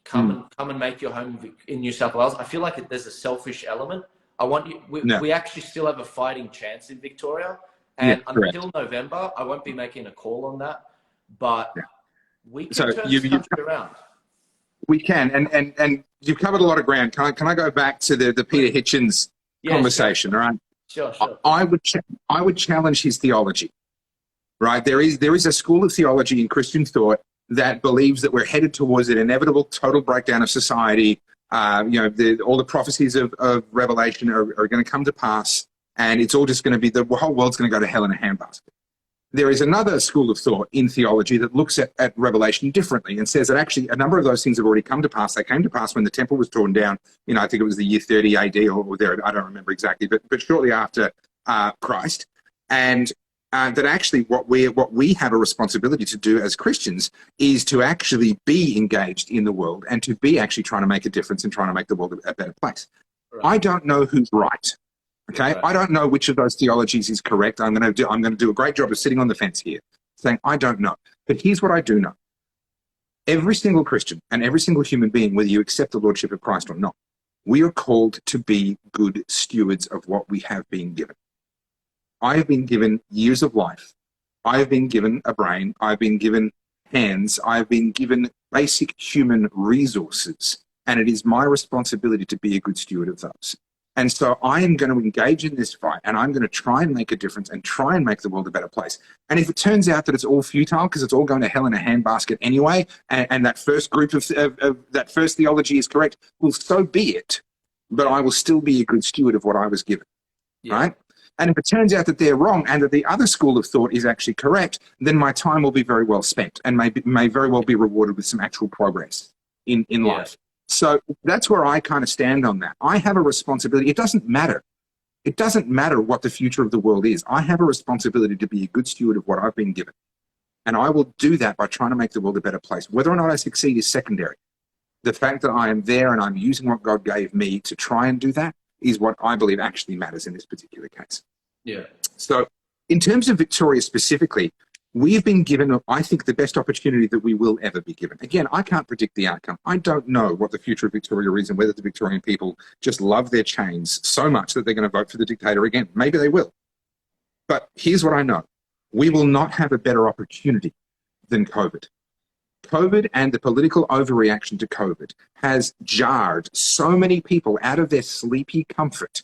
come and make your home in New South Wales, I feel like there's a selfish element. I want you. We actually still have a fighting chance in Victoria, and until November, I won't be making a call on that. But we can turn this country around. We can, and you've covered a lot of ground. Can I go back to the Peter Hitchens conversation? Sure. All right. Sure. I would challenge his theology. Right. There is a school of theology in Christian thought that believes that we're headed towards an inevitable total breakdown of society. All the prophecies of Revelation are going to come to pass, and it's all just going to be, the whole world's going to go to hell in a handbasket. There is another school of thought in theology that looks at Revelation differently and says that actually a number of those things have already come to pass. They came to pass when the temple was torn down. I think it was the year 30 AD or there. I don't remember exactly, but shortly after Christ, and that actually what we have a responsibility to do as Christians is to actually be engaged in the world and to be actually trying to make a difference and trying to make the world a better place. Right. I don't know who's right. Okay, right. I don't know which of those theologies is correct. I'm going to do a great job of sitting on the fence here, saying I don't know. But here's what I do know: every single Christian and every single human being, whether you accept the lordship of Christ or not, we are called to be good stewards of what we have been given. I have been given years of life. I have been given a brain. I've been given hands. I've been given basic human resources, and it is my responsibility to be a good steward of those. And so I am going to engage in this fight, and I'm going to try and make a difference and try and make the world a better place. And if it turns out that it's all futile because it's all going to hell in a handbasket anyway, and that first group of that first theology is correct, well, so be it. But I will still be a good steward of what I was given, right? And if it turns out that they're wrong and that the other school of thought is actually correct, then my time will be very well spent and may very well be rewarded with some actual progress in life. So that's where I kind of stand on that. I have a responsibility. It doesn't matter. It doesn't matter what the future of the world is. I have a responsibility to be a good steward of what I've been given. And I will do that by trying to make the world a better place. Whether or not I succeed is secondary. The fact that I am there and I'm using what God gave me to try and do that is what I believe actually matters in this particular case. Yeah. So in terms of Victoria specifically, we've been given, I think, the best opportunity that we will ever be given. Again, I can't predict the outcome. I don't know what the future of Victoria is and whether the Victorian people just love their chains so much that they're going to vote for the dictator again. Maybe they will. But here's what I know. We will not have a better opportunity than COVID. COVID and the political overreaction to COVID has jarred so many people out of their sleepy comfort,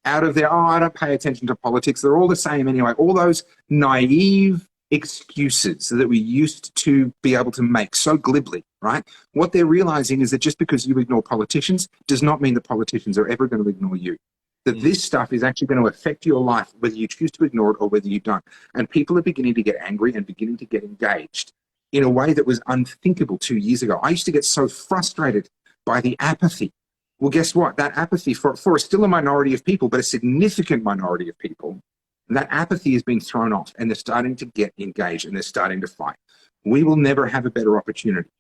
out of their, I don't pay attention to politics, they're all the same anyway, all those naive excuses that we used to be able to make so glibly, right? What they're realizing is that just because you ignore politicians does not mean that politicians are ever going to ignore you. That this stuff is actually going to affect your life, whether you choose to ignore it or whether you don't. And people are beginning to get angry and beginning to get engaged in a way that was unthinkable 2 years ago. I used to get so frustrated by the apathy. Well, guess what? That apathy for still a minority of people, but a significant minority of people, that apathy has been thrown off and they're starting to get engaged and they're starting to fight. We will never have a better opportunity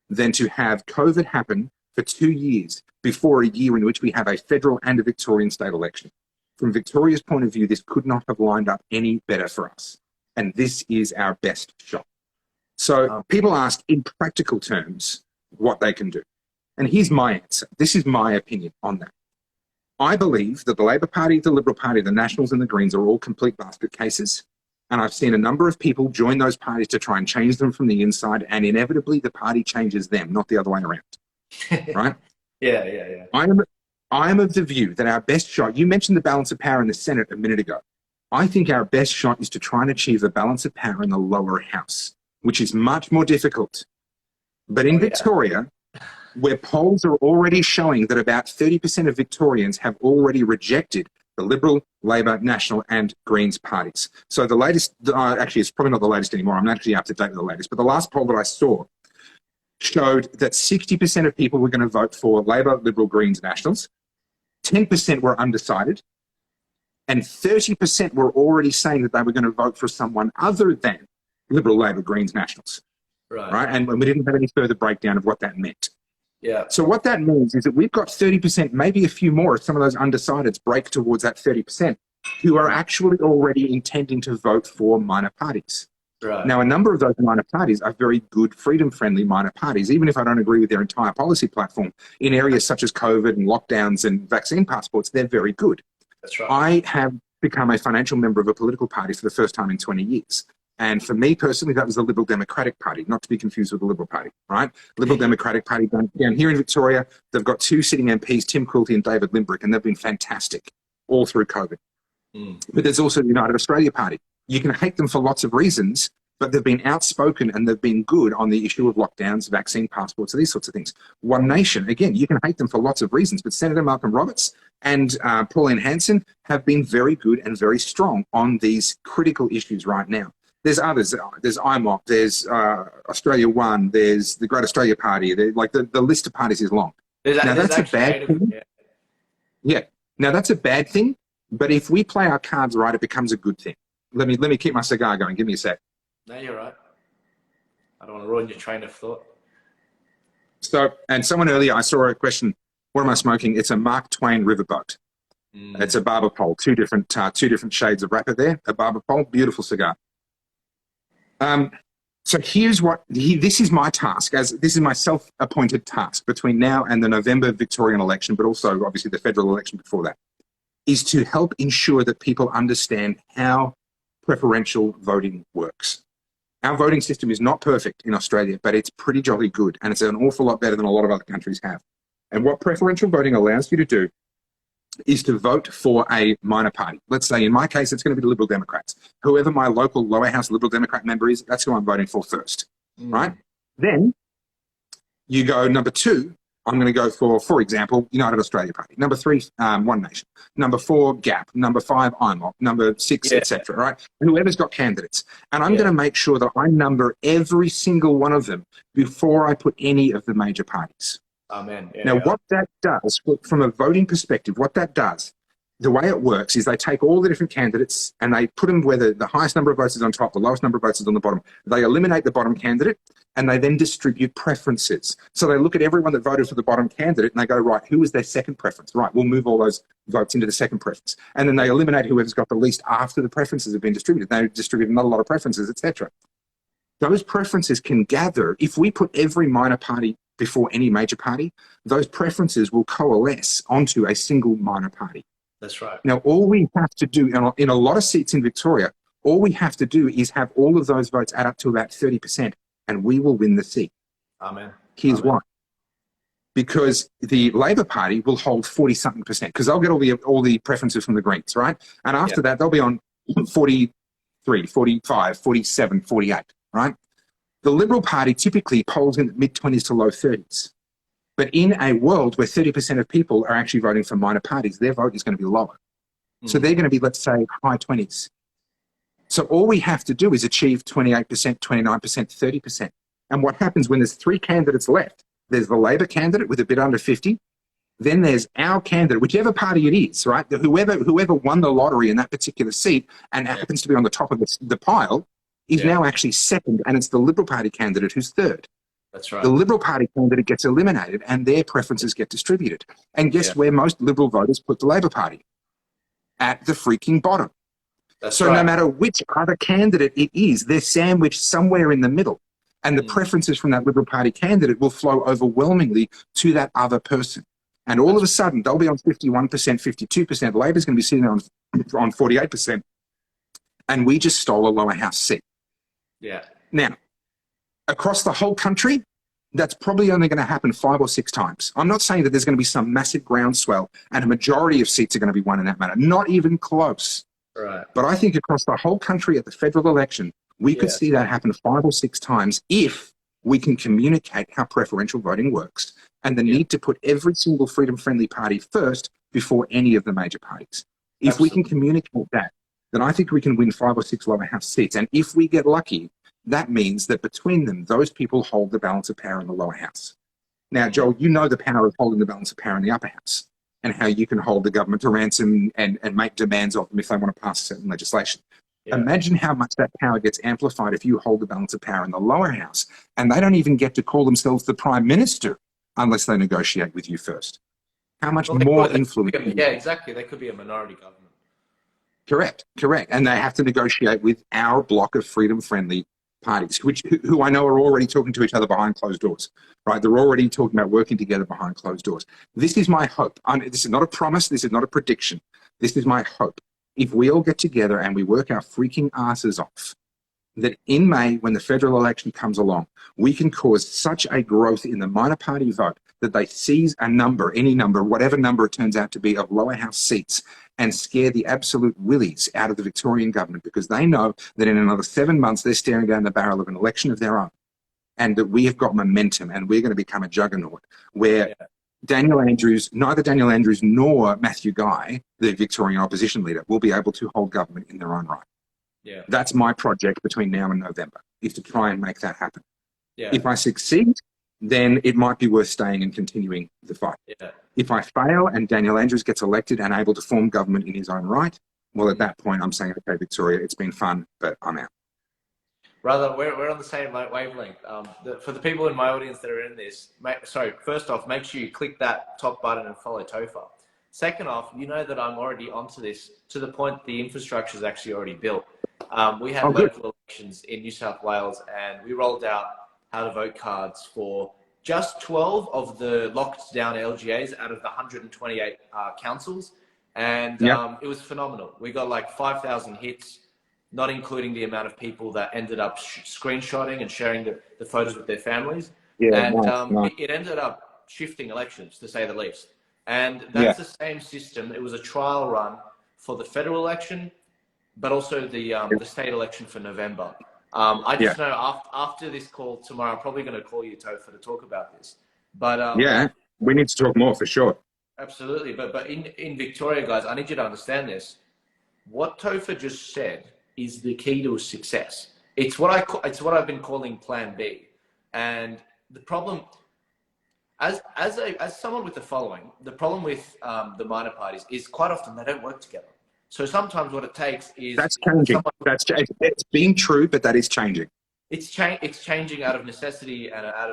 than to have COVID happen for 2 years before a year in which we have a federal and a Victorian state election. From Victoria's point of view, this could not have lined up any better for us. And this is our best shot. So people ask in practical terms what they can do. And here's my answer. This is my opinion on that. I believe that the Labor Party, the Liberal Party, the Nationals and the Greens are all complete basket cases. And I've seen a number of people join those parties to try and change them from the inside. And inevitably the party changes them, not the other way around. Right? Yeah. I am of the view that our best shot, you mentioned the balance of power in the Senate a minute ago. I think our best shot is to try and achieve a balance of power in the lower house, which is much more difficult. But in Victoria, where polls are already showing that about 30% of Victorians have already rejected the Liberal, Labor, National and Greens parties. So the latest, actually it's probably not the latest anymore, I'm not actually up to date with the latest, but the last poll that I saw showed that 60% of people were going to vote for Labor, Liberal, Greens, Nationals, 10% were undecided, and 30% were already saying that they were going to vote for someone other than Liberal, Labor, Greens, Nationals. Right? And we didn't have any further breakdown of what that meant. Yeah. So what that means is that we've got 30%, maybe a few more if some of those undecideds break towards that 30%, who are actually already intending to vote for minor parties. Right. Now, a number of those minor parties are very good freedom-friendly minor parties, even if I don't agree with their entire policy platform. In areas such as COVID and lockdowns and vaccine passports, they're very good. That's right. I have become a financial member of a political party for the first time in 20 years. And for me personally, that was the Liberal Democratic Party, not to be confused with the Liberal Party, right? Liberal Democratic Party down here in Victoria, they've got 2 sitting MPs, Tim Quilty and David Limbrick, and they've been fantastic all through COVID. But there's also the United Australia Party. You can hate them for lots of reasons, but they've been outspoken and they've been good on the issue of lockdowns, vaccine passports, these sorts of things. One Nation, again, you can hate them for lots of reasons, but Senator Malcolm Roberts and Pauline Hanson have been very good and very strong on these critical issues right now. There's others. There's IMOC, there's Australia One, there's the Great Australia Party. Like the list of parties is long. Now that's a bad thing. Yeah. Now that's a bad thing, but if we play our cards right, it becomes a good thing. Let me keep my cigar going. Give me a sec. No, you're right. I don't want to ruin your train of thought. So, and someone earlier, I saw a question, what am I smoking? It's a Mark Twain riverboat. It's a barber pole, two different shades of wrapper there, a barber pole, beautiful cigar. So here's what, this is my task, this is my self-appointed task between now and the November Victorian election, but also obviously the federal election before that, is to help ensure that people understand how preferential voting works. Our voting system is not perfect in Australia, but it's pretty jolly good, and it's an awful lot better than a lot of other countries have. And what preferential voting allows you to do is to vote for a minor party. Let's say, in my case, it's going to be the Liberal Democrats. Whoever my local lower house Liberal Democrat member is, that's who I'm voting for first, right? Then you go number 2, I'm going to go for example, United Australia Party. Number 3, One Nation. Number 4, GAP. Number 5, IMOC. Number 6, etc. Right? Whoever's got candidates. And I'm going to make sure that I number every single one of them before I put any of the major parties. Amen. Now, what that does, from a voting perspective, what that does, the way it works is they take all the different candidates and they put them where the highest number of votes is on top, the lowest number of votes is on the bottom. They eliminate the bottom candidate and they then distribute preferences. So they look at everyone that voted for the bottom candidate and they go, right, who was their second preference? Right, we'll move all those votes into the second preference. And then they eliminate whoever's got the least after the preferences have been distributed. They distribute another lot of preferences, etc. Those preferences can gather, if we put every minor party before any major party, those preferences will coalesce onto a single minor party. That's right. Now, all we have to do, in a lot of seats in Victoria, all we have to do is have all of those votes add up to about 30%, and we will win the seat. Amen. Here's why. Because the Labor Party will hold 40-something%, because they'll get all the preferences from the Greens, right? And after that, they'll be on 43, 45, 47, 48, right? The Liberal Party typically polls in the mid-20s to low 30s. But in a world where 30% of people are actually voting for minor parties, their vote is going to be lower. So they're going to be, let's say, high 20s. So all we have to do is achieve 28%, 29%, 30%. And what happens when there's 3 candidates left? There's the Labor candidate with a bit under 50. Then there's our candidate, whichever party it is, right? Whoever won the lottery in that particular seat and happens to be on the top of the pile is now actually second, and it's the Liberal Party candidate who's third. That's right. The Liberal Party candidate gets eliminated and their preferences get distributed. And guess where most Liberal voters put the Labor Party? At the freaking bottom. That's no matter which other candidate it is, they're sandwiched somewhere in the middle. And the preferences from that Liberal Party candidate will flow overwhelmingly to that other person. And all of a sudden, they'll be on 51%, 52%. Labor's going to be sitting on 48%. And we just stole a lower house seat. Yeah. Now, across the whole country, that's probably only going to happen 5 or 6 times. I'm not saying that there's going to be some massive groundswell and a majority of seats are going to be won in that manner. Not even close. Right. But I think across the whole country at the federal election, we could see that happen 5 or 6 times if we can communicate how preferential voting works and the need to put every single freedom-friendly party first before any of the major parties. If we can communicate that, then I think we can win 5 or 6 lower house seats. And if we get lucky, that means that between them, those people hold the balance of power in the lower house. Now, Joel, you know the power of holding the balance of power in the upper house and how you can hold the government to ransom and make demands of them if they want to pass certain legislation. Yeah. Imagine how much that power gets amplified if you hold the balance of power in the lower house and they don't even get to call themselves the Prime Minister unless they negotiate with you first. How much more influence? Yeah, exactly. They could be a minority government. Correct. And they have to negotiate with our block of freedom-friendly parties, who I know are already talking to each other behind closed doors, right? They're already talking about working together behind closed doors. This is my hope. This is not a promise. This is not a prediction. This is my hope. If we all get together and we work our freaking asses off, that in May, when the federal election comes along, we can cause such a growth in the minor party vote that they seize a number, any number, whatever number it turns out to be, of lower house seats, and scare the absolute willies out of the Victorian government, because they know that in another 7 months they're staring down the barrel of an election of their own, and that we have got momentum and we're going to become a juggernaut where neither Daniel Andrews nor Matthew Guy, the Victorian opposition leader, will be able to hold government in their own right. Yeah. That's my project between now and November, is to try and make that happen. Yeah. If I succeed, then it might be worth staying and continuing the fight. Yeah. If I fail and Daniel Andrews gets elected and able to form government in his own right, well, at that point, I'm saying, okay, Victoria, it's been fun, but I'm out. Brother, we're on the same wavelength. For the people in my audience that are in this, first off, make sure you click that top button and follow Topher. Second off, you know that I'm already onto this to the point the infrastructure is actually already built. We had local elections in New South Wales, and we rolled out how to vote cards for just 12 of the locked down LGAs out of the 128 councils. And it was phenomenal. We got like 5,000 hits, not including the amount of people that ended up screenshotting and sharing the photos with their families. Yeah, and it ended up shifting elections, to say the least. And that's the same system. It was a trial run for the federal election, but also the state election for November. I just know after this call tomorrow, I'm probably going to call you, Topher, to talk about this. But we need to talk more for sure. Absolutely. But in Victoria, guys, I need you to understand this. What Topher just said is the key to success. It's what I've been calling Plan B. And the problem, as someone with the following, the problem with the minor parties is quite often they don't work together. So sometimes what it takes is... That's changing. It's being true, but that is changing. It's changing out of necessity and out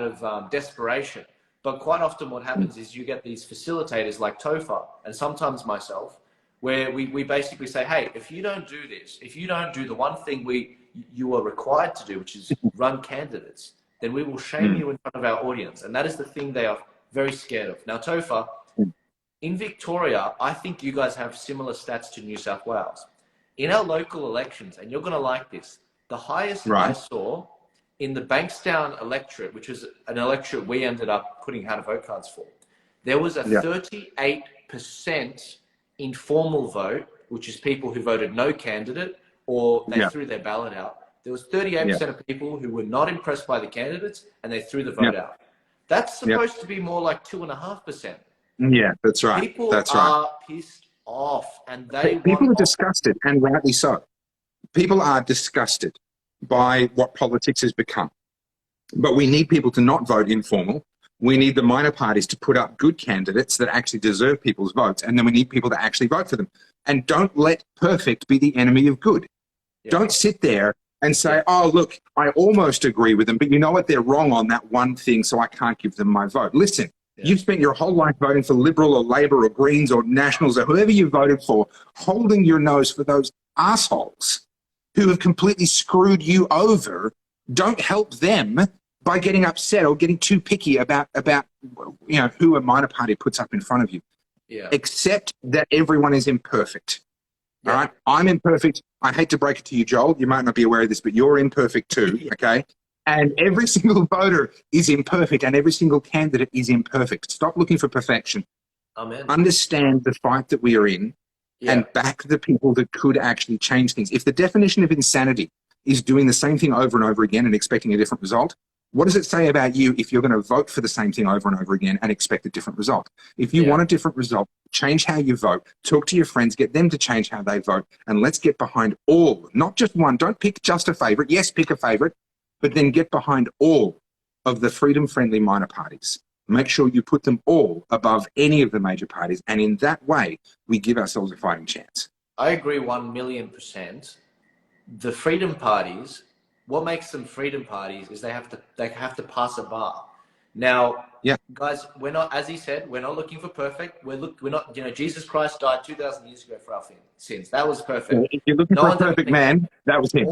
of desperation. But quite often what happens is you get these facilitators like Topher, and sometimes myself, where we basically say, hey, if you don't do this, if you don't do the one thing you are required to do, which is run candidates, then we will shame you in front of our audience. And that is the thing they are very scared of. Now, Topher, in Victoria, I think you guys have similar stats to New South Wales. In our local elections, and you're going to like this, the highest I saw in the Bankstown electorate, which was an electorate we ended up putting how to vote cards for, there was a 38% informal vote, which is people who voted no candidate or they threw their ballot out. There was 38% of people who were not impressed by the candidates and they threw the vote out. That's supposed to be more like 2.5%. Yeah, that's right. People are pissed off, and people are disgusted, and rightly so. People are disgusted by what politics has become. But we need people to not vote informal. We need the minor parties to put up good candidates that actually deserve people's votes, and then we need people to actually vote for them. And don't let perfect be the enemy of good. Yeah. Don't sit there and say, oh, look, I almost agree with them, but you know what? They're wrong on that one thing, so I can't give them my vote. Listen. You've spent your whole life voting for Liberal or Labor or Greens or Nationals or whoever you voted for, holding your nose for those assholes who have completely screwed you over. Don't help them by getting upset or getting too picky about who a minor party puts up in front of you. Yeah. Accept that everyone is imperfect. Yeah. All right? I'm imperfect. I hate to break it to you, Joel. You might not be aware of this, but you're imperfect too, okay? And every single voter is imperfect and every single candidate is imperfect. Stop looking for perfection. Amen. Understand the fight that we are in and back the people that could actually change things. If the definition of insanity is doing the same thing over and over again and expecting a different result, what does it say about you if you're going to vote for the same thing over and over again and expect a different result? If you want a different result, change how you vote, talk to your friends, get them to change how they vote, and let's get behind all, not just one. Don't pick just a favorite. Yes, pick a favorite. But then get behind all of the freedom-friendly minor parties. Make sure you put them all above any of the major parties. And in that way, we give ourselves a fighting chance. I agree 1,000,000%. The freedom parties, what makes them freedom parties is they have to pass a bar. Now, guys, we're not, as he said, we're not looking for perfect. We're not, Jesus Christ died 2,000 years ago for our sins. That was perfect. If you're looking for a perfect man, that was him.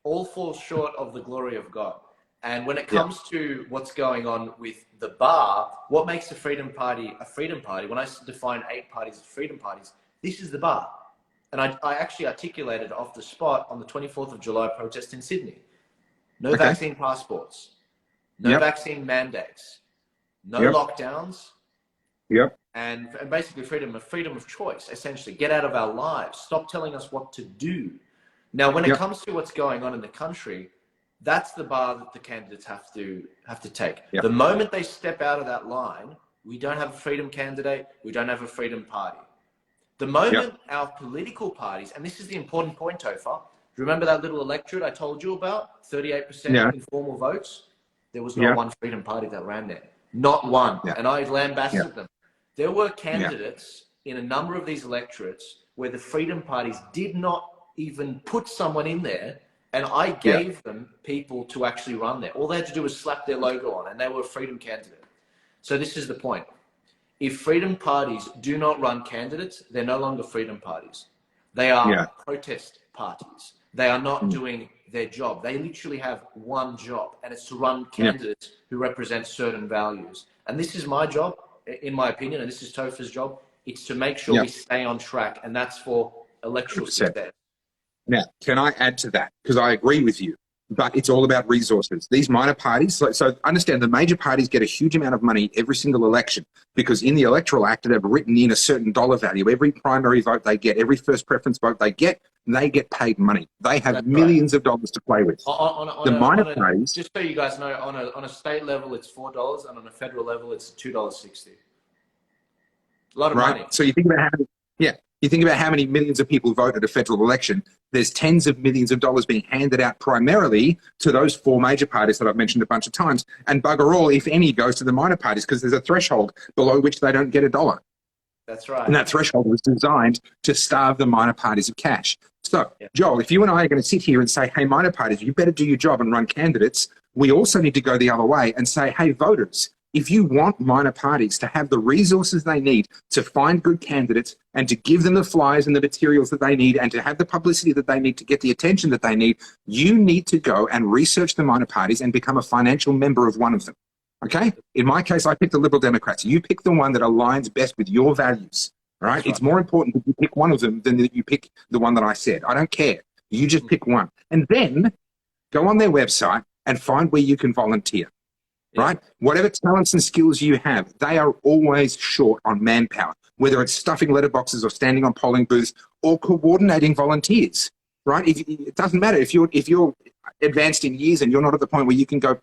all fall short of the glory of God. And when it comes to what's going on with the bar, what makes a freedom party a freedom party? When I define 8 parties as freedom parties, this is the bar. And I actually articulated off the spot on the 24th of July protest in Sydney. No vaccine passports, no vaccine mandates, no lockdowns, and basically freedom of choice, essentially. Get out of our lives. Stop telling us what to do. Now, when it comes to what's going on in the country, that's the bar that the candidates have to take. The moment they step out of that line, we don't have a freedom candidate, we don't have a freedom party. The moment our political parties, and this is the important point, Topher, remember that little electorate I told you about, 38% informal votes? There was not one freedom party that ran there. Not one. And I lambasted them. There were candidates in a number of these electorates where the freedom parties did not even put someone in there, and I gave them people to actually run there. All they had to do was slap their logo on, and they were a freedom candidate. So this is the point. If freedom parties do not run candidates, they're no longer freedom parties. They are protest parties. They are not doing their job. They literally have one job, and it's to run candidates who represent certain values. And this is my job, in my opinion, and this is Topher's job. It's to make sure we stay on track, and that's for electoral success. Now, can I add to that? Because I agree with you, but it's all about resources. These minor parties, so understand the major parties get a huge amount of money every single election because in the Electoral Act, they've written in a certain dollar value. Every primary vote they get, every first preference vote they get paid money. They have millions of dollars to play with. The minor parties... Just so you guys know, on a state level, it's $4, and on a federal level, it's $2.60. A lot of money. So you think about how many... You think about how many millions of people vote at a federal election. There's tens of millions of dollars being handed out primarily to those 4 major parties that I've mentioned a bunch of times. And bugger all, if any, goes to the minor parties because there's a threshold below which they don't get $1. That's right. And that threshold was designed to starve the minor parties of cash. So, Joel, if you and I are going to sit here and say, hey, minor parties, you better do your job and run candidates, we also need to go the other way and say, hey, voters, if you want minor parties to have the resources they need to find good candidates and to give them the flyers and the materials that they need and to have the publicity that they need to get the attention that they need, you need to go and research the minor parties and become a financial member of one of them. Okay? In my case, I picked the Liberal Democrats. You pick the one that aligns best with your values. All right? It's more important that you pick one of them than that you pick the one that I said. I don't care. You just pick one. And then go on their website and find where you can volunteer. Right? Whatever talents and skills you have, they are always short on manpower, whether it's stuffing letterboxes or standing on polling booths or coordinating volunteers. Right? It doesn't matter if you're advanced in years and you're not at the point where you can go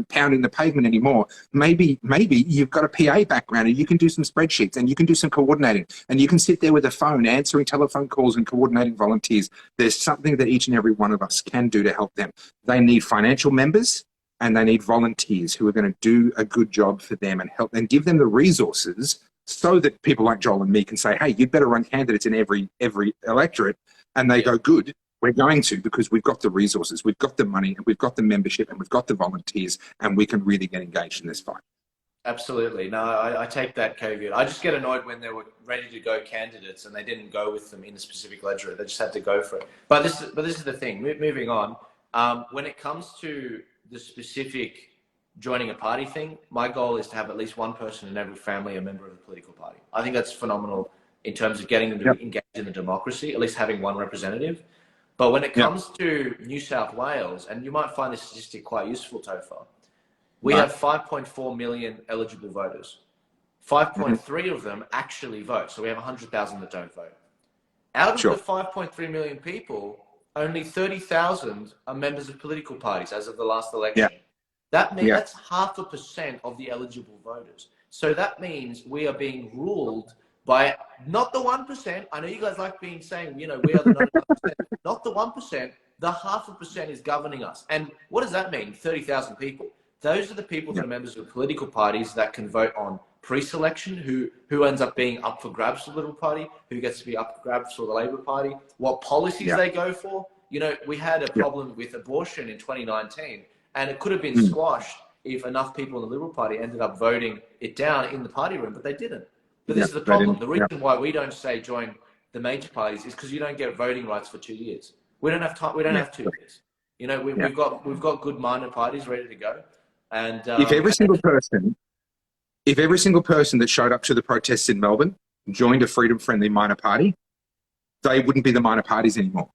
pounding the pavement anymore. Maybe you've got a PA background and you can do some spreadsheets and you can do some coordinating and you can sit there with a phone answering telephone calls and coordinating volunteers. There's something that each and every one of us can do to help them. They need financial members. And they need volunteers who are going to do a good job for them and help and give them the resources so that people like Joel and me can say, hey, you'd better run candidates in every electorate. And they go, good, we're going to, because we've got the resources, we've got the money, and we've got the membership, and we've got the volunteers, and we can really get engaged in this fight. Absolutely. No, I take that caveat. I just get annoyed when they were ready to go candidates and they didn't go with them in a specific electorate. They just had to go for it. But this is the thing. Moving on, when it comes to the specific joining a party thing, my goal is to have at least one person in every family a member of a political party. I think that's phenomenal in terms of getting them to engage in the democracy, at least having one representative. But when it comes to New South Wales, and you might find this statistic quite useful, Topher, we have 5.4 million eligible voters. 5.3 of them actually vote. So we have 100,000 that don't vote. Out of the 5.3 million people, only 30,000 are members of political parties as of the last election. That means that's 0.5% of the eligible voters. So that means we are being ruled by not the 1%. I know you guys like saying, we are the 99%. Not the 1%. The 0.5% is governing us. And what does that mean? 30,000 people. Those are the people that are members of political parties that can vote on pre-selection, who ends up being up for grabs for the Liberal Party, who gets to be up for grabs for the Labor Party, what policies they go for. We had a problem with abortion in 2019, and it could have been squashed if enough people in the Liberal Party ended up voting it down in the party room, but they didn't. But this is the problem. The reason why we don't say join the major parties is because you don't get voting rights for 2 years. We don't have time. We don't have 2 years. You know, we've got good minor parties ready to go, and if every single person that showed up to the protests in Melbourne joined a freedom-friendly minor party, they wouldn't be the minor parties anymore.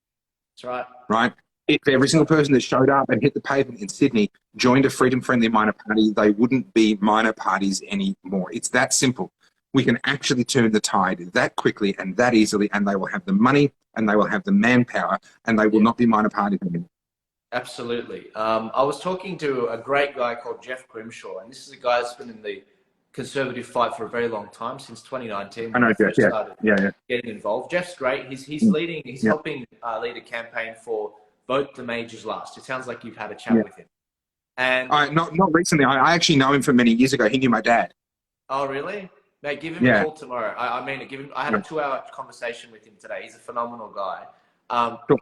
that's right. Right? If every single person that showed up and hit the pavement in Sydney joined a freedom-friendly minor party, they wouldn't be minor parties anymore. It's that simple. We can actually turn the tide that quickly and that easily, and they will have the money and they will have the manpower, and they will not be minor parties anymore. Absolutely. I was talking to a great guy called Jeff Grimshaw, and this is a guy that's been in the conservative fight for a very long time, since 2019 when I first started getting involved. Jeff's great. He's helping lead a campaign for Vote the Majors Last. It sounds like you've had a chat with him. And not recently. I actually know him from many years ago. He knew my dad. Oh, really? Mate, give him a call tomorrow. I mean, I had a 2-hour conversation with him today. He's a phenomenal guy. Cool.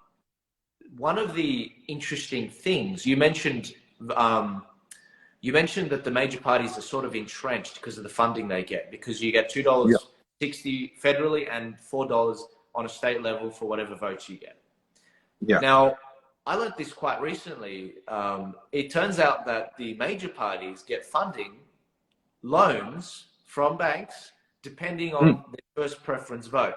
One of the interesting things you mentioned that the major parties are sort of entrenched because of the funding they get, because you get $2.60 federally and $4 on a state level for whatever votes you get. Yeah. Now, I learned this quite recently. It turns out that the major parties get funding, loans from banks, depending on their first preference vote.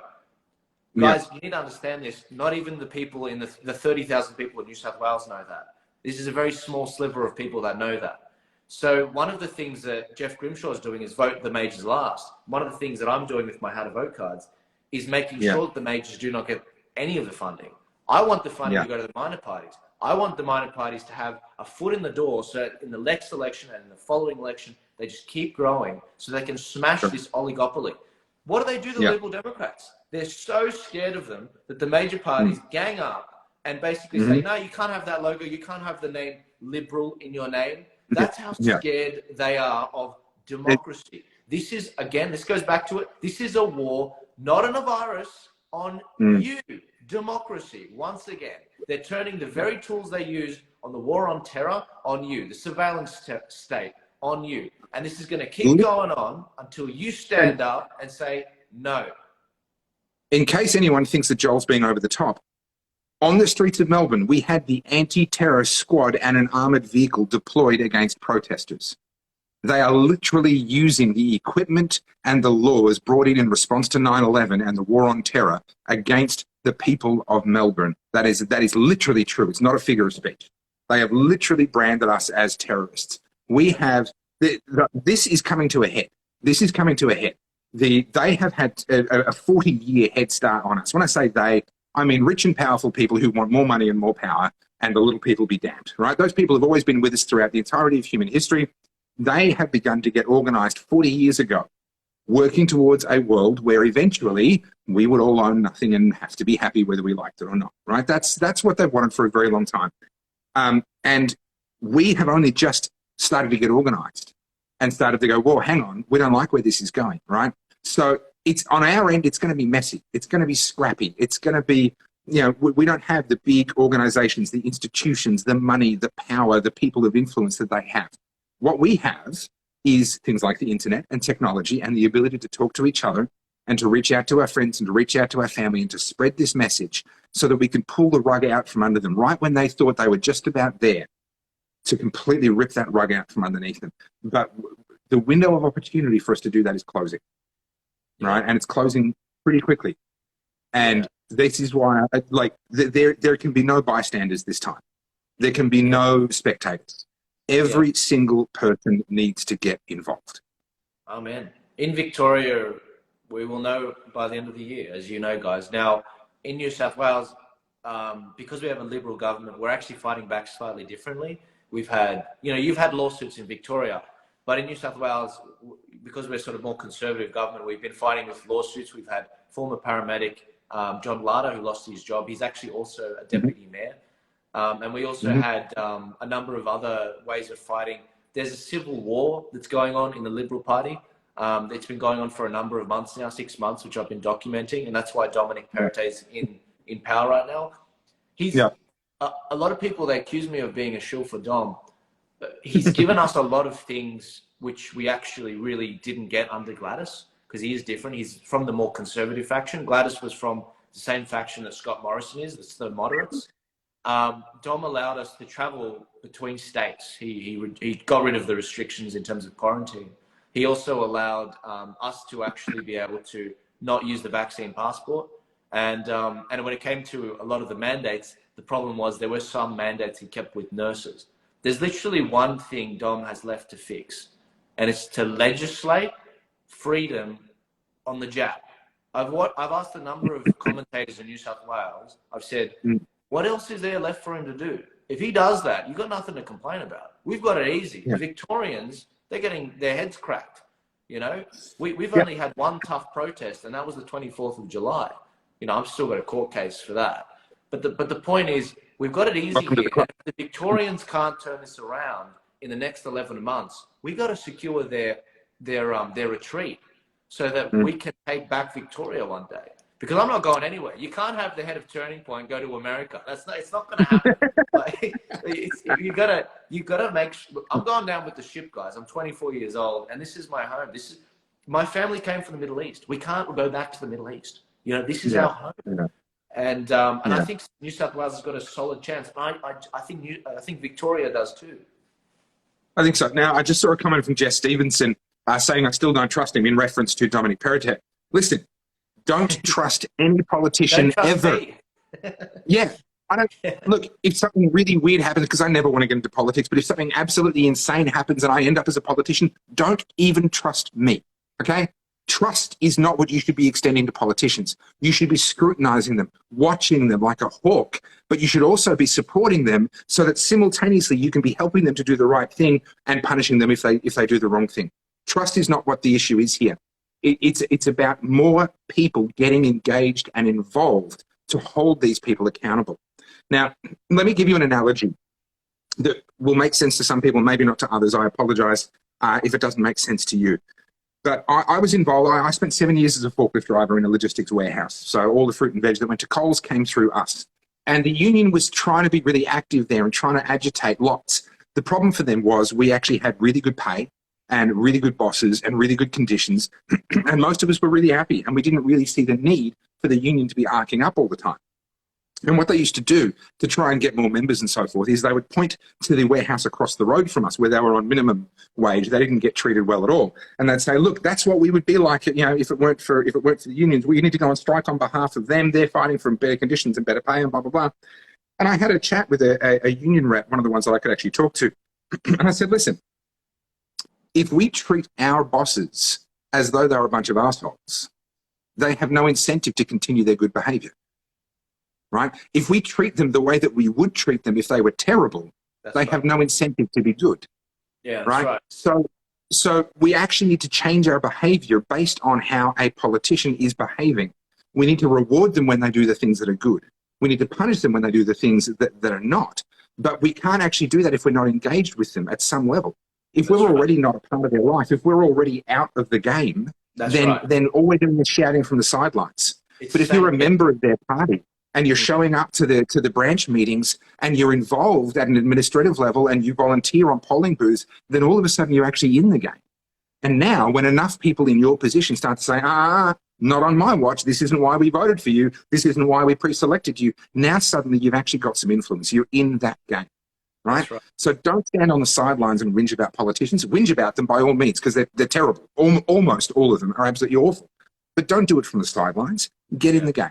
Guys, you need to understand this. Not even the people in the 30,000 people in New South Wales know that. This is a very small sliver of people that know that. So one of the things that Jeff Grimshaw is doing is vote the majors last. One of the things that I'm doing with my How to Vote cards is making sure that the majors do not get any of the funding. I want the funding to go to the minor parties. I want the minor parties to have a foot in the door, so that in the next election and in the following election, they just keep growing so they can smash this oligopoly. What do they do to the Liberal Democrats? They're so scared of them that the major parties gang up and basically say, no, you can't have that logo. You can't have the name Liberal in your name. That's how scared they are of democracy. This is, again, this goes back to it. This is a war, not on a virus, on you, democracy. Once again, they're turning the very tools they use on the war on terror on you, the surveillance state on you. And this is going to keep going on until you stand up and say no. In case anyone thinks that Joel's being over the top, on the streets of Melbourne, we had the anti-terror squad and an armoured vehicle deployed against protesters. They are literally using the equipment and the laws brought in response to 9/11 and the war on terror against the people of Melbourne. That is literally true. It's not a figure of speech. They have literally branded us as terrorists. We have, this is coming to a head. This is coming to a head. They have had a 40-year head start on us. When I say they, I mean rich and powerful people who want more money and more power, and the little people be damned, right? Those people have always been with us throughout the entirety of human history. They have begun to get organized 40 years ago, working towards a world where eventually we would all own nothing and have to be happy whether we liked it or not, right? That's what they've wanted for a very long time. And we have only just started to get organized and started to go, whoa, hang on, we don't like where this is going, right? So it's on our end, it's going to be messy. It's going to be scrappy. It's going to be, you know, we don't have the big organizations, the institutions, the money, the power, the people of influence that they have. What we have is things like the internet and technology and the ability to talk to each other and to reach out to our friends and to reach out to our family and to spread this message so that we can pull the rug out from under them right when they thought they were just about there, to completely rip that rug out from underneath them. But the window of opportunity for us to do that is closing, right? And it's closing pretty quickly. And this is why, there can be no bystanders this time. There can be no spectators. Every single person needs to get involved. Amen. In Victoria, we will know by the end of the year, as you know, guys. Now, in New South Wales, because we have a Liberal government, we're actually fighting back slightly differently. We've had, you've had lawsuits in Victoria, but in New South Wales, because we're sort of more conservative government, we've been fighting with lawsuits. We've had former paramedic John Lada, who lost his job. He's actually also a deputy mayor. And we also had a number of other ways of fighting. There's a civil war that's going on in the Liberal Party. It's been going on for a number of months now, 6 months, which I've been documenting. And that's why Dominic Perrottet is in power right now. He's a lot of people, they accuse me of being a shill for Dom. But he's given us a lot of things which we actually really didn't get under Gladys, because he is different. He's from the more conservative faction. Gladys was from the same faction that Scott Morrison is, that's the moderates. Dom allowed us to travel between states. He got rid of the restrictions in terms of quarantine. He also allowed us to actually be able to not use the vaccine passport. And when it came to a lot of the mandates, the problem was there were some mandates he kept with nurses. There's literally one thing Dom has left to fix, and it's to legislate freedom on the jab. I've asked a number of commentators in New South Wales. I've said, what else is there left for him to do? If he does that, you've got nothing to complain about. We've got it easy. Yeah. Victorians, they're getting their heads cracked. You know, we've only had one tough protest, and that was the 24th of July. You know, I've still got a court case for that. But the point is, we've got it easy here. If the Victorians can't turn this around in the next 11 months, we've got to secure their retreat so that we can take back Victoria one day. Because I'm not going anywhere. You can't have the head of Turning Point go to America. It's not going to happen. Like, you gotta make. I'm going down with the ship, guys. I'm 24 years old, and this is my home. My family came from the Middle East. We can't go back to the Middle East. You know, this is our home. Yeah. And I think New South Wales has got a solid chance. I think Victoria does too. I think so. Now, I just saw a comment from Jess Stevenson saying I still don't trust him in reference to Dominic Perrottet. Listen. Don't trust any politician ever. Yeah. I don't look, if something really weird happens, because I never want to get into politics, but if something absolutely insane happens and I end up as a politician, don't even trust me. Okay? Trust is not what you should be extending to politicians. You should be scrutinizing them, watching them like a hawk, but you should also be supporting them so that simultaneously you can be helping them to do the right thing and punishing them if they do the wrong thing. Trust is not what the issue is here. It's about more people getting engaged and involved to hold these people accountable. Now, let me give you an analogy that will make sense to some people, maybe not to others. I apologize if it doesn't make sense to you. But I was involved. I spent 7 years as a forklift driver in a logistics warehouse. So all the fruit and veg that went to Coles came through us. And the union was trying to be really active there and trying to agitate lots. The problem for them was we actually had really good pay and really good bosses and really good conditions. And most of us were really happy. And we didn't really see the need for the union to be arcing up all the time. And what they used to do to try and get more members and so forth is they would point to the warehouse across the road from us where they were on minimum wage. They didn't get treated well at all. And they'd say, look, that's what we would be like, you know, if it weren't for the unions. We need to go on strike on behalf of them. They're fighting for better conditions and better pay and blah, blah, blah. And I had a chat with a union rep, one of the ones that I could actually talk to. And I said, listen, if we treat our bosses as though they're a bunch of assholes, they have no incentive to continue their good behavior, right? If we treat them the way that we would treat them if they were terrible, they have no incentive to be good. Yeah, right? That's right. So we actually need to change our behavior based on how a politician is behaving. We need to reward them when they do the things that are good. We need to punish them when they do the things that are not. But we can't actually do that if we're not engaged with them at some level. If we're already not a part of their life, if we're already out of the game, then all we're doing is shouting from the sidelines. But if you're a member of their party and you're showing up to the branch meetings and you're involved at an administrative level and you volunteer on polling booths, then all of a sudden you're actually in the game. And now when enough people in your position start to say, not on my watch, this isn't why we voted for you, this isn't why we pre-selected you, now suddenly you've actually got some influence. You're in that game. Right? So don't stand on the sidelines and whinge about politicians. Whinge about them by all means, because they're terrible. Almost all of them are absolutely awful. But don't do it from the sidelines. Get in the game.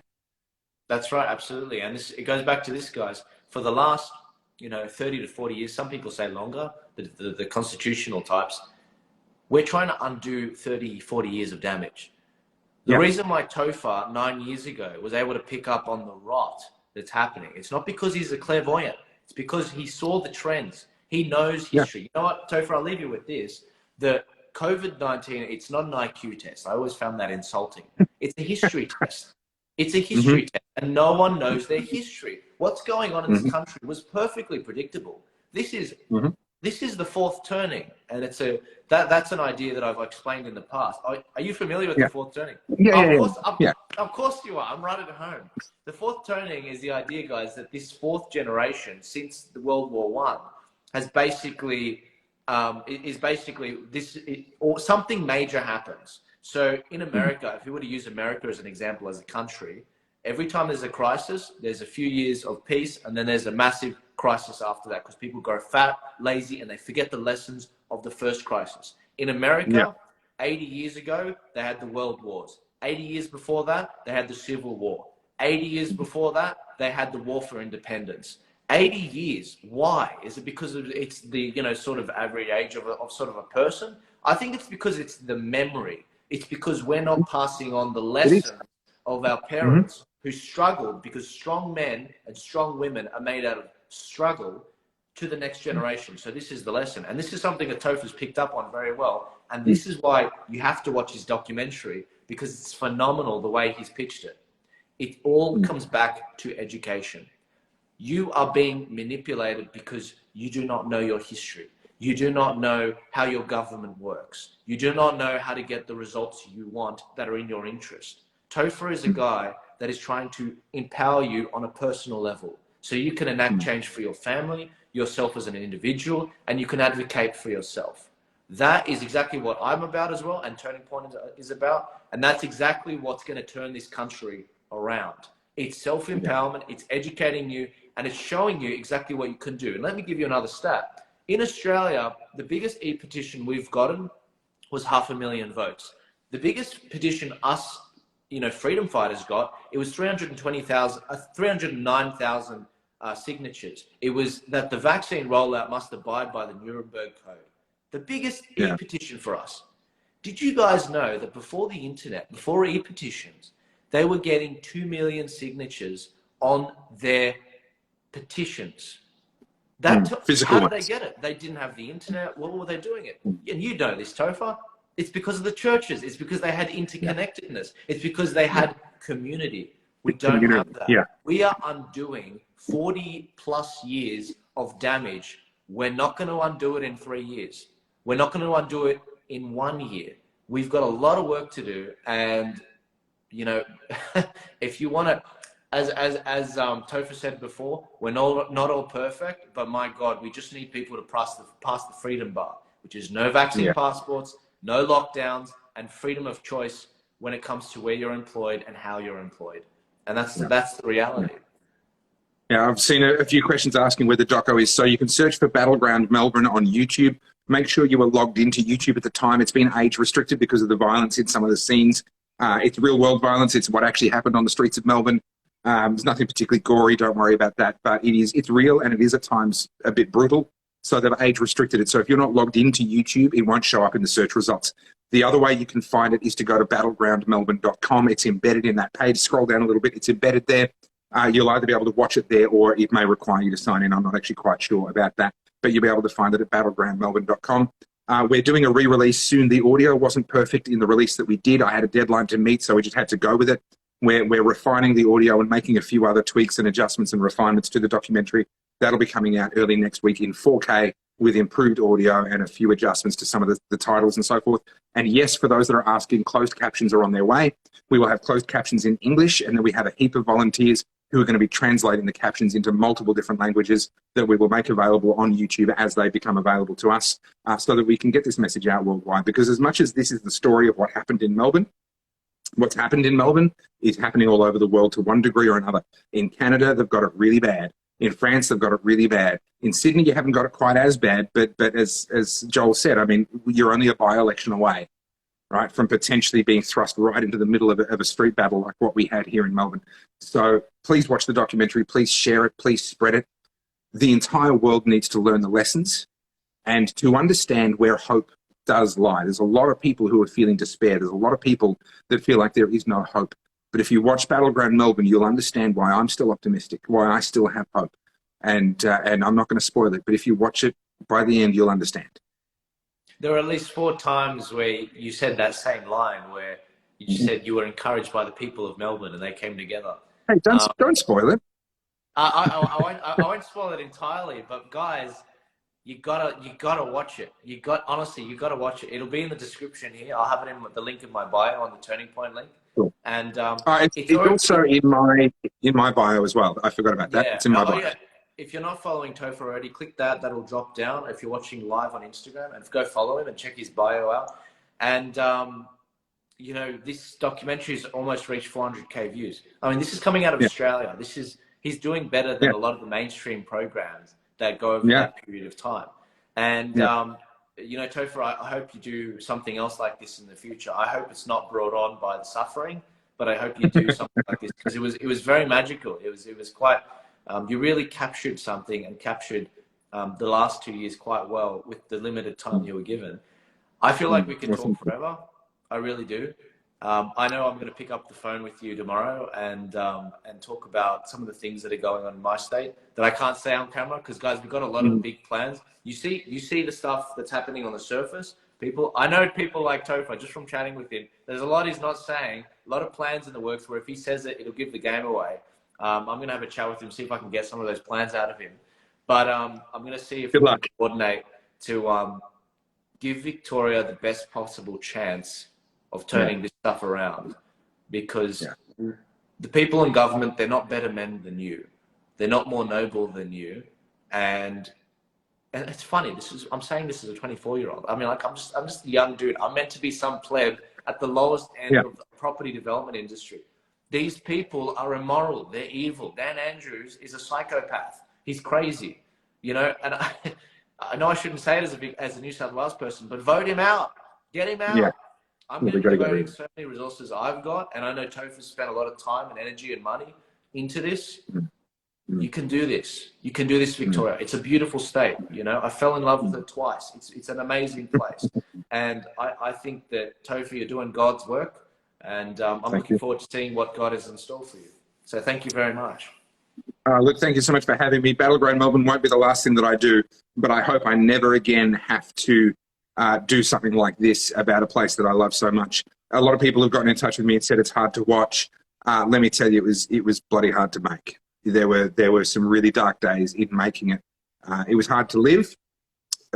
That's right, absolutely. And it goes back to this, guys. For the last, 30 to 40 years, some people say longer, the constitutional types, we're trying to undo 30, 40 years of damage. The reason why Topher 9 years ago was able to pick up on the rot that's happening, it's not because he's a clairvoyant. It's because he saw the trends. He knows history. You know what, Topher, I'll leave you with this. The COVID-19, it's not an IQ test. I always found that insulting. It's a history test. It's a history test, and no one knows their history. What's going on in this country was perfectly predictable. This is the fourth turning, and that's an idea that I've explained in the past. Are you familiar with the fourth turning? Of course you are. I'm right at home. The fourth turning is the idea, guys, that this fourth generation since the World War I has basically or something major happens. So in America, if we were to use America as an example as a country, Every time there's a crisis, there's a few years of peace, and then there's a massive crisis after that because people grow fat, lazy, and they forget the lessons of the first crisis. In America, 80 years ago, they had the World Wars. 80 years before that, they had the Civil War. 80 years before that, they had the War for Independence. 80 years. Why? Is it because it's the, sort of average age of sort of a person? I think it's because it's the memory. It's because we're not passing on the lessons of our parents who struggled, because strong men and strong women are made out of struggle, to the next generation. So this is the lesson. And this is something that Topher's picked up on very well. And this is why you have to watch his documentary, because it's phenomenal the way he's pitched it. It all comes back to education. You are being manipulated because you do not know your history. You do not know how your government works. You do not know how to get the results you want that are in your interest. Topher is a guy that is trying to empower you on a personal level, so you can enact change for your family, yourself as an individual, and you can advocate for yourself. That is exactly what I'm about as well, and Turning Point is about, and that's exactly what's going to turn this country around. It's self-empowerment, it's educating you, and it's showing you exactly what you can do. And let me give you another stat. In Australia, the biggest e-petition we've gotten was 500,000 votes. The biggest petition us, freedom fighters got, it was 309,000 signatures. It was that the vaccine rollout must abide by the Nuremberg Code. The biggest e-petition for us. Did you guys know that before the internet, before e-petitions, they were getting 2 million signatures on their petitions? Physical how did ones. they get it? They didn't have the internet. What were they doing it? And you know this, Topher. It's because of the churches. It's because they had interconnectedness. It's because they had community. We don't have that. We are undoing 40 plus years of damage. We're not going to undo it in 3 years. We're not going to undo it in 1 year. We've got a lot of work to do. And, if you want to, as Topher said before, we're not all perfect, but my God, we just need people to pass the freedom bar, which is no vaccine passports, no lockdowns, and freedom of choice when it comes to where you're employed and how you're employed. And that's the reality. Yeah, I've seen a few questions asking where the doco is. So you can search for Battleground Melbourne on YouTube. Make sure you were logged into YouTube at the time. It's been age restricted because of the violence in some of the scenes. It's real world violence. It's what actually happened on the streets of Melbourne. There's nothing particularly gory. Don't worry about that. But it's real, and it is at times a bit brutal. So they've age restricted it. So if you're not logged into YouTube, it won't show up in the search results. The other way you can find it is to go to battlegroundmelbourne.com. It's embedded in that page. Scroll down a little bit. It's embedded there. You'll either be able to watch it there, or it may require you to sign in. I'm not actually quite sure about that, but you'll be able to find it at battlegroundmelbourne.com. We're doing a re-release soon. The audio wasn't perfect in the release that we did. I had a deadline to meet, so we just had to go with it. We're refining the audio and making a few other tweaks and adjustments and refinements to the documentary. That'll be coming out early next week in 4K with improved audio and a few adjustments to some of the titles and so forth. And yes, for those that are asking, closed captions are on their way. We will have closed captions in English, and then we have a heap of volunteers who are going to be translating the captions into multiple different languages that we will make available on YouTube as they become available to us, so that we can get this message out worldwide. Because as much as this is the story of what happened in Melbourne, what's happened in Melbourne is happening all over the world to one degree or another. In Canada, they've got it really bad. In France, they've got it really bad. In Sydney, you haven't got it quite as bad, but as Joel said, I mean, you're only a by-election away, right, from potentially being thrust right into the middle of a street battle like what we had here in Melbourne. So please watch the documentary, please share it, please spread it. The entire world needs to learn the lessons and to understand where hope does lie. There's a lot of people who are feeling despair. There's a lot of people that feel like there is no hope. But if you watch Battleground Melbourne, you'll understand why I'm still optimistic, why I still have hope. And I'm not going to spoil it, but if you watch it, by the end, you'll understand. There were at least 4 times where you said that same line, where you said you were encouraged by the people of Melbourne and they came together. Hey, don't spoil it. I won't spoil it entirely, but guys, you gotta watch it. Honestly, you gotta watch it. It'll be in the description here. I'll have it in the link in my bio on the Turning Point link. Cool. And it's also in my bio as well. I forgot about that. Yeah. It's in my bio. Yeah. If you're not following Topher already, click that. That'll drop down. If you're watching live on Instagram, and go follow him and check his bio out. And you know, this documentary has almost reached 400K views. I mean, this is coming out of Australia. He's doing better than a lot of the mainstream programs that go over that period of time. And, you know, Topher, I hope you do something else like this in the future. I hope it's not brought on by the suffering, but I hope you do something like this, because it was very magical. It was quite, you really captured something, and captured the last 2 years quite well with the limited time you were given. I feel like we could talk forever. I really do. I know I'm going to pick up the phone with you tomorrow and talk about some of the things that are going on in my state that I can't say on camera, because guys, we've got a lot of big plans. You see the stuff that's happening on the surface. I know people like Topher, just from chatting with him, there's a lot he's not saying, a lot of plans in the works where if he says it, it'll give the game away. I'm going to have a chat with him, see if I can get some of those plans out of him. But I'm going to see if we can coordinate to give Victoria the best possible chance of turning this stuff around, because the people in government, they're not better men than you. They're not more noble than you. And it's funny, I'm saying this as a 24-year-old. I mean, like, I'm just a young dude. I'm meant to be some pleb at the lowest end of the property development industry. These people are immoral. They're evil. Dan Andrews is a psychopath. He's crazy, you know. And I know I shouldn't say it as a New South Wales person, but vote him out. Get him out. Yeah. I'm going to be devoting so many resources I've got, and I know Topher spent a lot of time and energy and money into this. You can do this. You can do this, Victoria. It's a beautiful state, you know. I fell in love with it twice. It's an amazing place. And I think that, Topher, you're doing God's work, and I'm looking forward to seeing what God has in store for you. So thank you very much. Look, thank you so much for having me. Battleground Melbourne won't be the last thing that I do, but I hope I never again have to do something like this about a place that I love so much. A lot of people have gotten in touch with me and said it's hard to watch. Let me tell you, it was bloody hard to make. There were some really dark days in making it. It was hard to live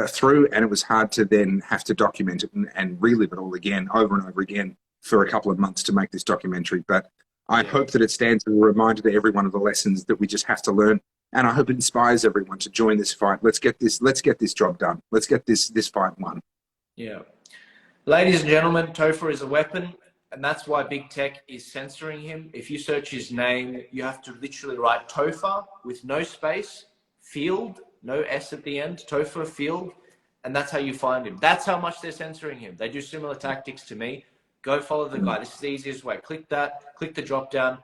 through, and it was hard to then have to document it and relive it all again, over and over again, for a couple of months to make this documentary. But I hope that it stands as a reminder to everyone of the lessons that we just have to learn. And I hope it inspires everyone to join this fight. Let's get this job done. Let's get this fight won. Yeah. Ladies and gentlemen, Topher is a weapon, and that's why big tech is censoring him. If you search his name, you have to literally write Topher with no space, Field, no S at the end, Topher Field, and that's how you find him. That's how much they're censoring him. They do similar tactics to me. Go follow the guy. This is the easiest way. Click that, click the drop down,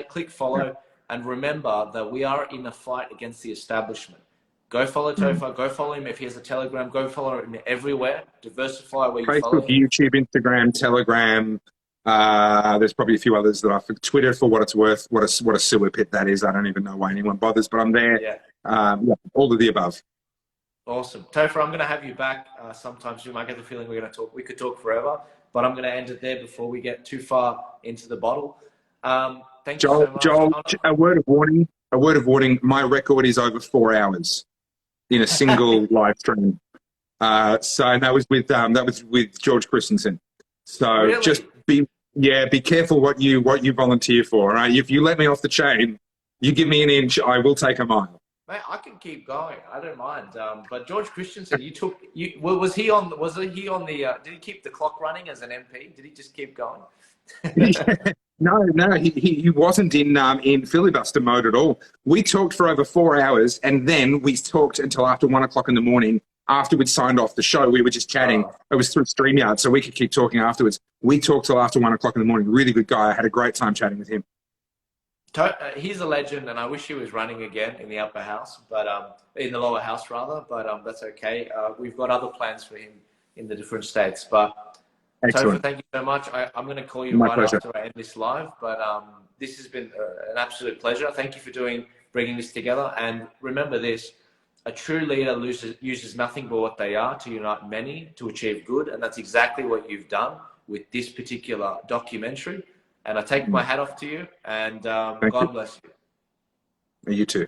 click follow, and remember that we are in a fight against the establishment. Go follow Topher. Go follow him if he has a Telegram. Go follow him everywhere. Diversify where you follow him. Facebook, YouTube, Instagram, Telegram. There's probably a few others that Twitter, for what it's worth. What a sewer pit that is. I don't even know why anyone bothers, but I'm there. Yeah. All of the above. Awesome. Topher, I'm going to have you back sometime soon. I get the feeling we could talk forever, but I'm going to end it there before we get too far into the bottle. Thank you so much. Joel, a word of warning. A word of warning. My record is over 4 hours in a single live stream. So that was with George Christensen. So really? Just be careful what you volunteer for. All right? If you let me off the chain, you give me an inch, I will take a mile. Mate, I can keep going. I don't mind. But George Christensen, was he on the? Did he keep the clock running as an MP? Did he just keep going? No, he wasn't in filibuster mode at all. We talked for over 4 hours, and then we talked until after 1 o'clock in the morning. After we'd signed off the show, we were just chatting. It was through StreamYard, so we could keep talking afterwards. We talked till after 1 o'clock in the morning. Really good guy. I had a great time chatting with him. He's a legend, and I wish he was running again in the upper house, but in the lower house rather. But that's okay. We've got other plans for him in the different states. But Topher, thank you so much. I'm going to call you right after I end this live. But this has been an absolute pleasure. Thank you for bringing this together. And remember this: a true leader uses nothing but what they are to unite many to achieve good, and that's exactly what you've done with this particular documentary. And I take my hat off to you, and God bless you. You too.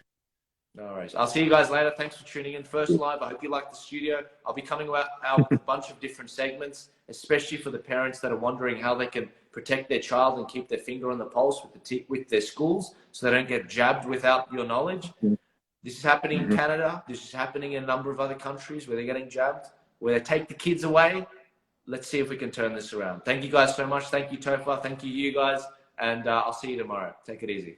No worries. I'll see you guys later. Thanks for tuning in. First live. I hope you like the studio. I'll be coming out with a bunch of different segments, especially for the parents that are wondering how they can protect their child and keep their finger on the pulse with their schools so they don't get jabbed without your knowledge. This is happening in Canada. This is happening in a number of other countries where they're getting jabbed, where they take the kids away let's see if we can turn this around. Thank you guys so much. Thank you, Topher. Thank you, you guys. And I'll see you tomorrow. Take it easy.